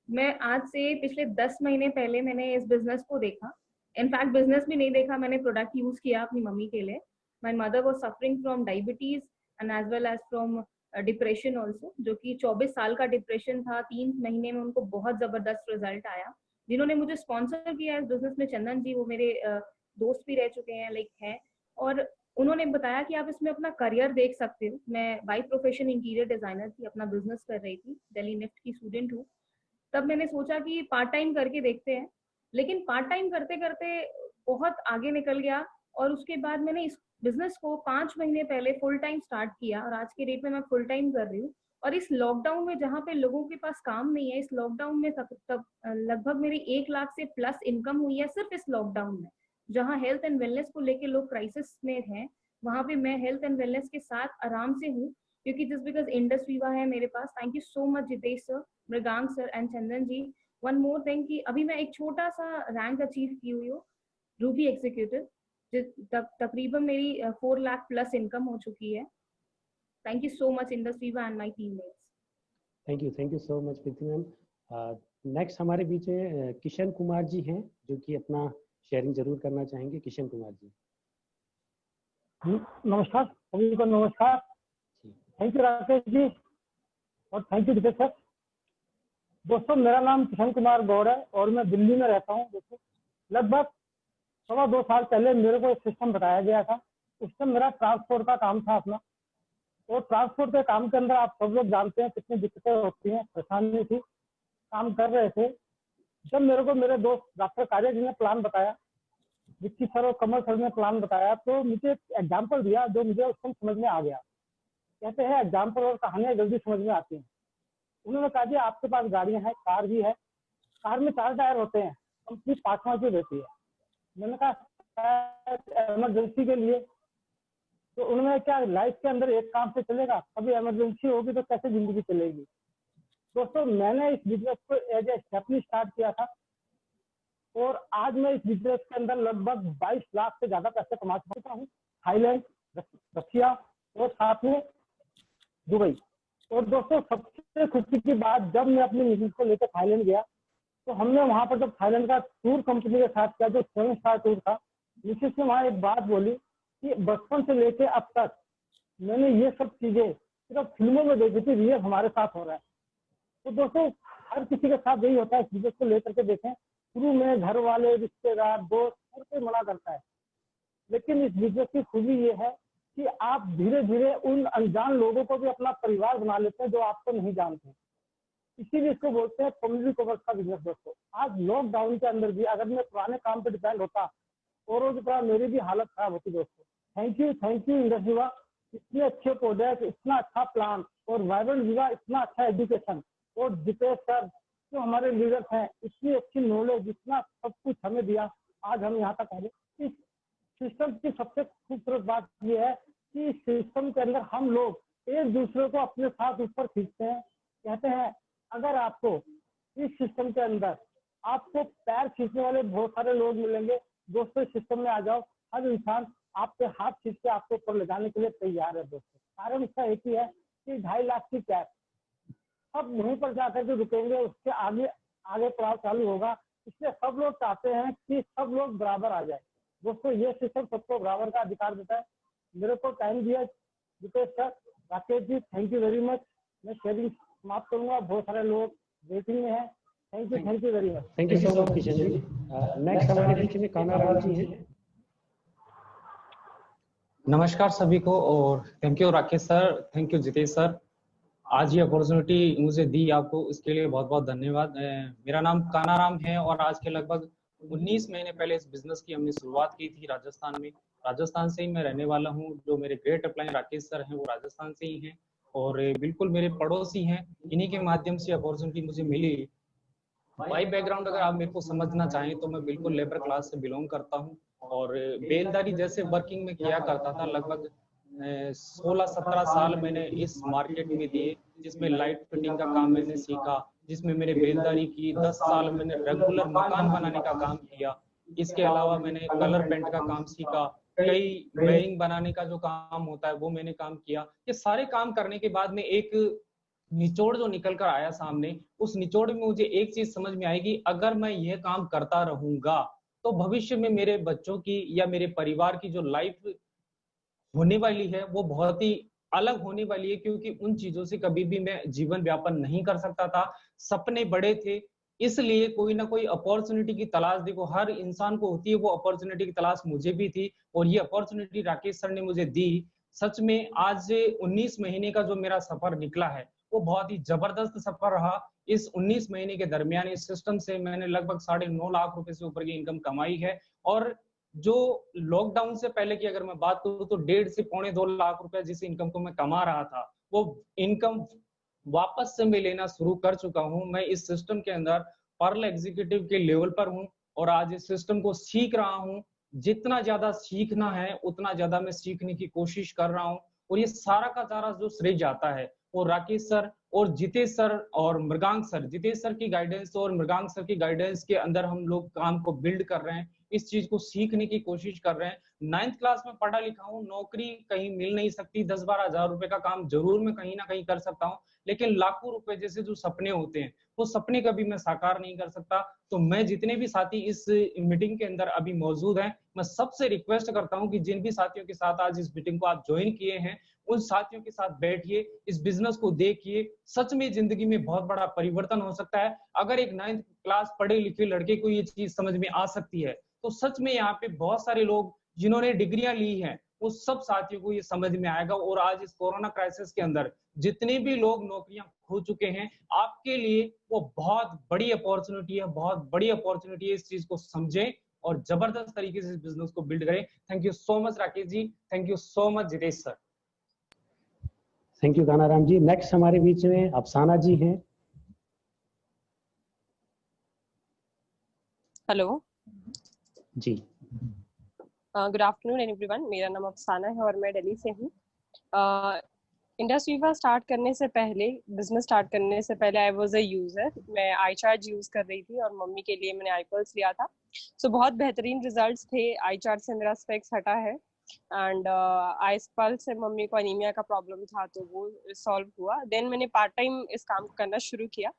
मैं आज से पिछले 10 महीने पहले मैंने इस बिजनेस को देखा। इनफैक्ट बिजनेस भी नहीं देखा, मैंने प्रोडक्ट यूज किया अपनी मम्मी के लिए। My mother was suffering from diabetes and as well as from depression also, जो कि 24 साल का डिप्रेशन था। 3 महीने में उनको बहुत जबरदस्त रिजल्ट आया। जिन्होंने मुझे स्पॉन्सर किया इस बिजनेस में, चंदन जी, वो मेरे दोस्त भी रह चुके हैं, लाइक हैं, और उन्होंने बताया कि आप इसमें अपना करियर देख सकते हो। मैं बाय प्रोफेशन इंटीरियर डिजाइनर थी, अपना बिजनेस कर रही थी, दिल्ली निफ्ट की स्टूडेंट हूँ। तब मैंने सोचा कि पार्ट टाइम करके देखते हैं, लेकिन पार्ट टाइम करते करते बहुत आगे निकल गया। और उसके बाद मैंने इस बिजनेस को 5 महीने पहले फुल टाइम स्टार्ट किया और आज के डेट में मैं फुल टाइम कर रही हूँ। और इस लॉकडाउन में जहाँ पे लोगों के पास काम नहीं है, इस लॉकडाउन में तब लगभग मेरी 1 लाख से प्लस इनकम हुई है सिर्फ इस लॉकडाउन में। जहाँ हेल्थ एंड वेलनेस को लेके लोग क्राइसिस में हैं, वहाँ पे मैं हेल्थ एंड वेलनेस के साथ आराम से हूँ, क्योंकि जस्ट बिकॉज इंडस वीवा है मेरे पास। Thank you so much Jitesh sir, Mrigank sir and Chandan ji. One more thing कि अभी मैं एक छोटा सा रैंक अचीव की हुई हूँ, रूबी एग्जीक्यूटिव। तकरीबन मेरी 4 लाख प्लस इनकम हो चुकी है। Thank you so much Indus Viva and my teammates. Thank you so much Preeti ma'am. Next हमारे बीच में किशन कुमार जी हैं, जो कि अपना शेयरिंग जरूर करना चाहेंगे। किशन कुमार जी। नमस्कार सभी को, नमस्कार। थैंक यू राकेश जी और थैंक यू जितेश सर। दोस्तों, मेरा नाम किशन कुमार गौर है और मैं दिल्ली में रहता हूँ। दोस्तों, लगभग 2.25 साल पहले मेरे को एक सिस्टम बताया गया था। उस समय मेरा ट्रांसपोर्ट का काम था अपना, और ट्रांसपोर्ट के काम के अंदर आप सब लोग जानते हैं कितनी दिक्कतें होती हैं, परेशानी थी। काम कर रहे थे, जब मेरे को मेरे दोस्त डॉक्टर कार्य जी ने प्लान बताया, विक्की सर और कमल सर ने प्लान बताया, तो मुझे एक एग्जाम्पल दिया जो मुझे उस समय समझ में आ गया। कहते हैं एग्जाम्पल और कहानियां जल्दी समझ में आती हैं। उन्होंने कहा जी आपके पास गाड़ियां हैं, कार भी है, कार में 4 टायर होते हैं, कंपनी 5वां क्यों देती है? मैंने कहा इमरजेंसी के लिए। तो उन्होंने क्या लाइफ के अंदर एक काम से चलेगा, कभी इमरजेंसी होगी तो कैसे जिंदगी चलेगी? दोस्तों, मैंने इस बिजनेस को एज ए स्टेपनी स्टार्ट किया था और आज मैं इस बिजनेस के अंदर लगभग 22 लाख से ज्यादा पैसे कमा चुका हूँ। थाईलैंड, रशिया और साथ में दुबई। और दोस्तों, सबसे खुशी की बात, जब मैं अपनी मिसेज को लेकर थाईलैंड गया तो हमने वहां पर जब थाईलैंड का टूर कंपनी के साथ किया, जो 7 स्टार टूर था, मिसेज ने वहां एक बात बोली कि बचपन से लेके अब तक मैंने ये सब चीजें सिर्फ फिल्मों में देखी थी, रियल हमारे साथ हो रहा है। तो दोस्तों, हर किसी के साथ यही होता है। इस बिजनेस को लेकर के देखें, शुरू में घर वाले, रिश्तेदार, दोस्त हर कोई मना करता है, लेकिन इस बिजनेस की खूबी ये है कि आप धीरे धीरे उन अनजान लोगों को भी अपना परिवार बना लेते हैं जो आपको नहीं जानते। इसीलिए इसको बोलते हैं फैमिली कवर्स का बिजनेस। दोस्तों, आज लॉकडाउन के अंदर भी अगर मैं पुराने काम पे डिपेंड होता, औरों की तरह मेरी भी हालत खराब होती। दोस्तों, थैंक यू इंडस वीवा, इतने अच्छे प्रोडक्ट, इतना अच्छा प्लान, और वाइब्रेंट वीवा, इतना अच्छा एजुकेशन, और जितेश सर जो हमारे लीडर्स हैं, इतनी अच्छी नॉलेज, इतना सब कुछ हमें दिया, आज हम यहाँ तक आए। इस सिस्टम की सबसे खूबसूरत बात यह है कि इस सिस्टम के अंदर हम लोग एक दूसरे को अपने साथ ऊपर खींचते हैं। कहते हैं अगर आपको इस सिस्टम के अंदर आपको पैर खींचने वाले बहुत सारे लोग मिलेंगे, दोस्तों इस सिस्टम में आ जाओ। हर इंसान आपके हाथ खींच के आपको ऊपर ले जाने के लिए तैयार है। दोस्तों, कारण इसका एक ही है कि 2.5 लाख की कैप, सब वहीं पर जाकर के रुकेंगे, उसके आगे पड़ाव चालू होगा। इसलिए सब लोग चाहते हैं कि सब लोग बराबर आ जाए। दोस्तों, ये सिस्टम सबको बराबर का अधिकार देता है। मेरे को टाइम दिया Jitesh sir, Rakesh ji, thank you very much. मैं शेयरिंग समाप्त करूंगा, बहुत सारे लोग वेटिंग में हैं। Thank you very much. Thank you so much Kishan ji. Next हमारे बीच में काना राम जी हैं। नमस्कार सभी को और thank you Rakesh sir, thank you Jitesh sir. आज ये अपॉर्चुनिटी मुझे दी आपको, इसके लिए बहुत बहुत धन्यवाद। मेरा नाम काना राम है और आज के लगभग 19 महीने पहले इस बिजनेस की हमने शुरुआत की थी राजस्थान में। राजस्थान से ही मैं रहने वाला हूँ। जो मेरे ग्रेट अपलाइन राकेश सर हैं वो राजस्थान से ही हैं और बिल्कुल मेरे पड़ोसी हैं। इन्हीं के माध्यम से अपॉर्चुनिटी मुझे मिली। माय बैकग्राउंड अगर आप मेरे को समझना चाहें तो मैं बिल्कुल लेबर क्लास से बिलोंग करता हूँ और बेलदारी जैसे वर्किंग में किया करता था। लगभग 16-17 साल मैंने इस मार्केट में दिए, जिसमें लाइट फिटिंग का काम मैंने सीखा, जिसमें मैंने बेलदारी की। 10 साल मैंने रेगुलर मकान बनाने का काम किया। इसके अलावा मैंने कलर पेंट का काम सीखा, कई वेइंग बनाने का जो काम होता है वो मैंने काम किया। ये सारे काम करने के बाद में एक निचोड़ जो निकल कर आया सामने, उस निचोड़ में मुझे एक चीज समझ में आई कि अगर मैं यह काम करता रहूंगा तो भविष्य में मेरे बच्चों की या मेरे परिवार की जो लाइफ होने वाली है वो बहुत ही अलग होने वाली है, क्योंकि उन चीजों से कभी भी मैं जीवन व्यापन नहीं कर सकता था। सपने बड़े थे, इसलिए कोई ना कोई अपॉर्चुनिटी की तलाश, देखो हर इंसान को होती है, वो अपॉर्चुनिटी की तलाश मुझे भी थी और ये अपॉर्चुनिटी राकेश सर ने मुझे दी। सच में आज 19 महीने का जो मेरा सफर निकला है वो बहुत ही जबरदस्त सफर रहा। इस 19 महीने के दरमियान इस सिस्टम से मैंने लगभग 9.5 लाख रुपए से ऊपर की इनकम कमाई है। और जो लॉकडाउन से पहले की अगर मैं बात करूं तो 1.5 से 2.25 लाख रुपए जिस इनकम को मैं कमा रहा था वो इनकम वापस से मैं लेना शुरू कर चुका हूं। मैं इस सिस्टम के अंदर पर्ल एग्जीक्यूटिव के लेवल पर हूं और आज इस सिस्टम को सीख रहा हूं। जितना ज्यादा सीखना है उतना ज्यादा मैं सीखने की कोशिश कर रहा हूं और ये सारा का सारा जो श्रेय जाता है वो राकेश सर और जितेश सर और मृगांक सर, जितेश सर की गाइडेंस और मृगांक सर की गाइडेंस के अंदर हम लोग काम को बिल्ड कर रहे हैं, इस चीज को सीखने की कोशिश कर रहे हैं। 9th क्लास में पढ़ा लिखा हूँ, नौकरी कहीं मिल नहीं सकती, 10-12 हजार रुपए का काम जरूर मैं कहीं ना कहीं कर सकता हूँ, लेकिन लाखों रुपए जैसे जो सपने होते हैं वो सपने कभी मैं साकार नहीं कर सकता। तो मैं जितने भी साथी इस मीटिंग के अंदर अभी मौजूद हैं, मैं सबसे रिक्वेस्ट करता हूं कि जिन भी साथियों के साथ आज इस मीटिंग को आप ज्वाइन किए हैं उन साथियों के साथ बैठिए, इस बिजनेस को देखिए। सच में जिंदगी में बहुत बड़ा परिवर्तन हो सकता है। अगर एक 9th क्लास पढ़े लिखे लड़के को ये चीज समझ में आ सकती है तो सच में यहाँ पे बहुत सारे लोग जिन्होंने डिग्रियां ली हैं वो सब साथियों को ये समझ में आएगा। और आज इस कोरोना क्राइसिस के अंदर जितने भी लोग नौकरियां खो चुके हैं आपके लिए वो बहुत बड़ी अपॉर्चुनिटी है, बहुत बड़ी अपॉर्चुनिटी है। इस चीज को समझें और जबरदस्त तरीके से इस बिजनेस को बिल्ड करें। Thank you so much Rakesh ji, thank you so much Jitesh sir. Thank you Kanaram ji. Next हमारे बीच में अफसाना जी हैं। Hello ji, good afternoon everyone. मेरा नाम अफसाना है और मैं दिल्ली से हूँ। इंडस्ट्री वीवा स्टार्ट करने से पहले, बिजनेस स्टार्ट करने से पहले आई वाज अ यूजर। मैं iCharge यूज कर रही थी और मम्मी के लिए मैंने iPulse लिया था। सो बहुत बेहतरीन रिजल्ट्स थे। iCharge से मेरा स्पेक्स हटा है एंड iPulse से मम्मी को एनीमिया का प्रॉब्लम था तो वो सॉल्व हुआ। देन मैंने पार्ट टाइम इस काम को करना शुरू किया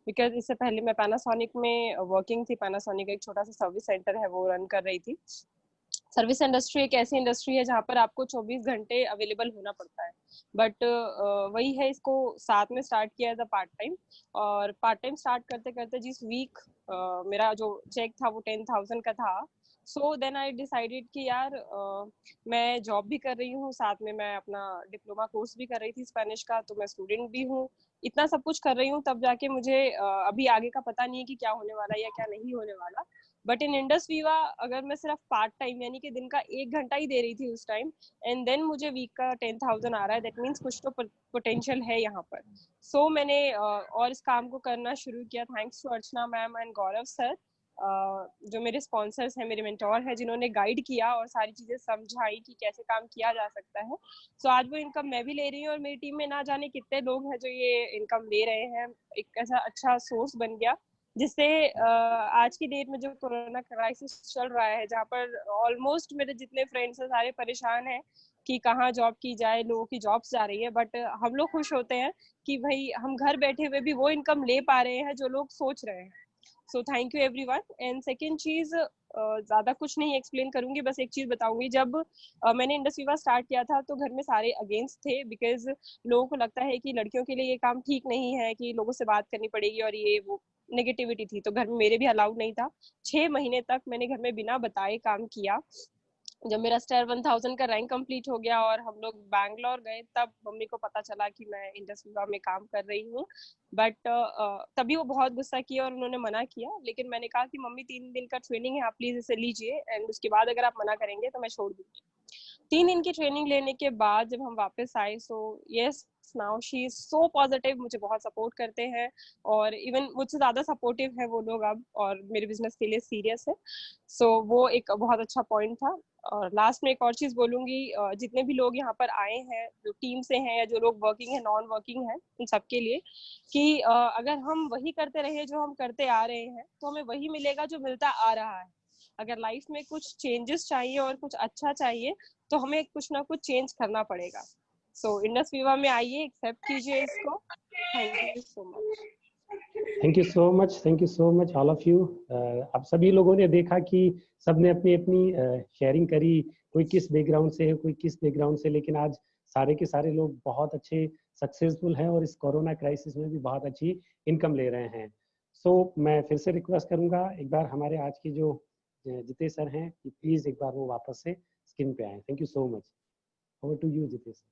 बिकॉज इससे पहले मैं पैनासोनिक में वर्किंग थी। पैनासोनिक एक छोटा सा सर्विस सेंटर है वो रन कर रही थी। सर्विस इंडस्ट्री एक ऐसी इंडस्ट्री है जहाँ पर आपको 24 घंटे अवेलेबल होना पड़ता है, बट वही है, इसको साथ में स्टार्ट किया एज अ पार्ट टाइम। और पार्ट टाइम स्टार्ट करते करते जिस वीक मेरा जो चेक था वो 10,000 का था, सो देन आई डिसाइडेड कि यार मैं जॉब भी कर रही हूँ, साथ में मैं अपना डिप्लोमा कोर्स भी कर रही थी स्पेनिश का, तो मैं स्टूडेंट भी हूँ, इतना सब कुछ कर रही हूँ, तब जाके मुझे अभी आगे का पता नहीं है कि क्या होने वाला है या क्या नहीं होने वाला। बट इन इंडस वीवा अगर मैं सिर्फ पार्ट टाइम यानी कि दिन का 1 घंटा ही दे रही थी उस टाइम एंड देन मुझे वीक का 10,000 आ रहा है, दैट मीन्स कुछ तो पोटेंशियल है यहाँ पर। सो मैंने और इस काम को करना शुरू किया thanks to Archana ma'am and Gaurav sir, जो मेरे स्पॉन्सर्स हैं, मेरे मेंटोर हैं, जिन्होंने गाइड किया और सारी चीजें समझाई कि कैसे काम किया जा सकता है। सो आज वो इनकम मैं भी ले रही हूँ और मेरी टीम में ना जाने कितने लोग हैं जो ये इनकम ले रहे हैं। एक ऐसा अच्छा सोर्स बन गया जिससे आज की डेट में जो कोरोना क्राइसिस चल रहा है, जहाँ पर ऑलमोस्ट मेरे जितने फ्रेंड्स हैं सारे परेशान हैं कि कहाँ जॉब की जाए, लोगों की जॉब्स जा रही है, बट हम लोग खुश होते हैं कि भाई हम घर बैठे हुए भी वो इनकम ले पा रहे हैं जो लोग सोच रहे हैं। So thank you everyone. And second चीज, ज्यादा कुछ नहीं एक्सप्लेन करूंगी, बस एक चीज बताऊंगी। जब मैंने इंडस वीवा स्टार्ट किया था तो घर में सारे अगेंस्ट थे बिकॉज लोगों को लगता है कि लड़कियों के लिए ये काम ठीक नहीं है, कि लोगों से बात करनी पड़ेगी और ये वो नेगेटिविटी थी, तो घर में मेरे भी अलाउड नहीं था। 6 महीने तक मैंने घर में बिना बताए काम किया। जब मेरा स्टार 1000 का रैंक कंप्लीट हो गया और हम लोग बैंगलोर गए, तब मम्मी को पता चला कि मैं इंडस वीवा में काम कर रही हूँ। बट तभी वो बहुत गुस्सा किया और उन्होंने मना किया, लेकिन मैंने कहा कि मम्मी 3 दिन का ट्रेनिंग है, आप प्लीज इसे लीजिए एंड उसके बाद अगर आप मना करेंगे तो मैं छोड़ दूंगी। 3 दिन की ट्रेनिंग लेने के बाद जब हम वापस आए, so yes now she is so positive, मुझे बहुत सपोर्ट करते हैं और इवन मुझसे ज्यादा सपोर्टिव है वो लोग अब, और मेरे बिजनेस के लिए सीरियस है। सो वो एक बहुत अच्छा पॉइंट था। और लास्ट में एक और चीज बोलूंगी, जितने भी लोग यहाँ पर आए हैं, जो टीम से हैं या जो लोग वर्किंग है, नॉन वर्किंग है, उन सबके लिए कि अगर हम वही करते रहे जो हम करते आ रहे हैं तो हमें वही मिलेगा जो मिलता आ रहा है। अगर लाइफ में कुछ चेंजेस चाहिए और कुछ अच्छा चाहिए तो हमें कुछ ना कुछ चेंज करना पड़ेगा। सो इंडस विवा में आइए, एक्सेप्ट कीजिए इसको। Thank you so much. Thank you so much, thank you so much all of you. आप सभी लोगों ने देखा कि सबने अपनी अपनी शेयरिंग करी, कोई किस बैकग्राउंड से है, कोई किस बैकग्राउंड से, लेकिन आज सारे के सारे लोग बहुत अच्छे सक्सेसफुल हैं और इस कोरोना क्राइसिस में भी बहुत अच्छी इनकम ले रहे हैं। सो मैं फिर से रिक्वेस्ट करूंगा एक बार हमारे आज के जो जितेश सर हैं कि प्लीज एक बार वो वापस से स्क्रीन पे आए। Thank you so much. Over to you Jitesh sir.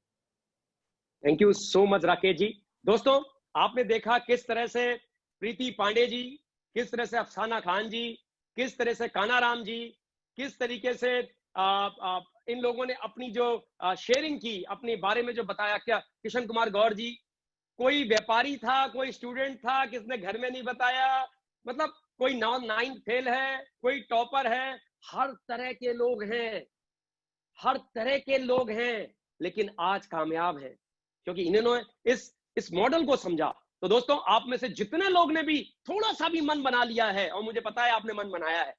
Thank you so much Rakesh ji. दोस्तों, आपने देखा किस तरह से प्रीति पांडे जी, किस तरह से अफसाना खान जी, किस तरह से कानाराम जी, किस तरीके से इन लोगों ने अपनी जो शेयरिंग की, अपने बारे में जो बताया। क्या किशन कुमार गौर जी, कोई व्यापारी था, कोई स्टूडेंट था, किसने घर में नहीं बताया, मतलब कोई 9 फेल है, कोई टॉपर है, हर तरह के लोग हैं, हर तरह के लोग हैं, लेकिन आज कामयाब हैं क्योंकि इन्होंने इस मॉडल को समझा। तो दोस्तों, आप में से जितने लोग ने भी थोड़ा सा भी मन बना लिया है, और मुझे पता है आपने मन बनाया है,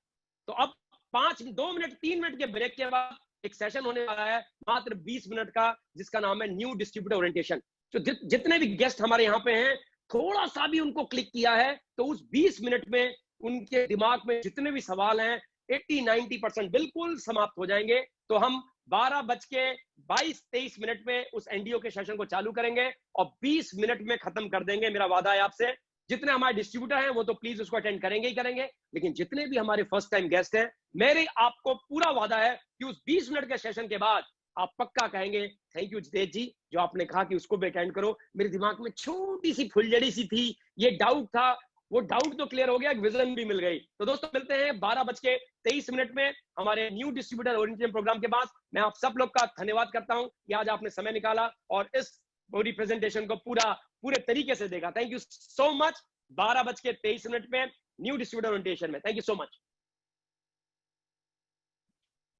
तो अब 2 मिनट 3 मिनट के ब्रेक के बाद एक सेशन होने वाला है मात्र 20 मिनट का, जिसका नाम है न्यू डिस्ट्रीब्यूटर ओरिएंटेशन। तो जितने भी गेस्ट हमारे यहाँ पे हैं, थोड़ा सा भी उनको क्लिक किया है तो उस 20 मिनट में उनके दिमाग में जितने भी सवाल हैं 80-90% बिल्कुल समाप्त हो जाएंगे। तो हम 12:22-23 मिनट में उस एनडीओ के सेशन को चालू करेंगे और 20 मिनट में खत्म कर देंगे। मेरा वादा है आपसे। जितने हमारे डिस्ट्रीब्यूटर हैं वो तो प्लीज उसको अटेंड करेंगे ही करेंगे, लेकिन जितने भी हमारे फर्स्ट टाइम गेस्ट हैं, मेरे आपको पूरा वादा है कि उस 20 मिनट के सेशन के बाद आप पक्का कहेंगे थैंक यू जितेश जी, जो आपने कहा कि उसको भी अटेंड करो। मेरे दिमाग में छोटी सी फुलझड़ी सी थी, ये डाउट था, वो डाउट तो क्लियर हो गया, एक विजन भी मिल गई। तो दोस्तों, मिलते हैं 12:23 मिनट में हमारे न्यू डिस्ट्रीब्यूटर ओरिएंटेशन प्रोग्राम के बाद। मैं आप सब लोग का धन्यवाद करता हूं कि आज आपने समय निकाला और इस पूरी प्रेजेंटेशन को पूरे तरीके से देखा। Thank you so much. 12:23 minute में न्यू डिस्ट्रीब्यूटर ओरिएंटेशन में। Thank you so much.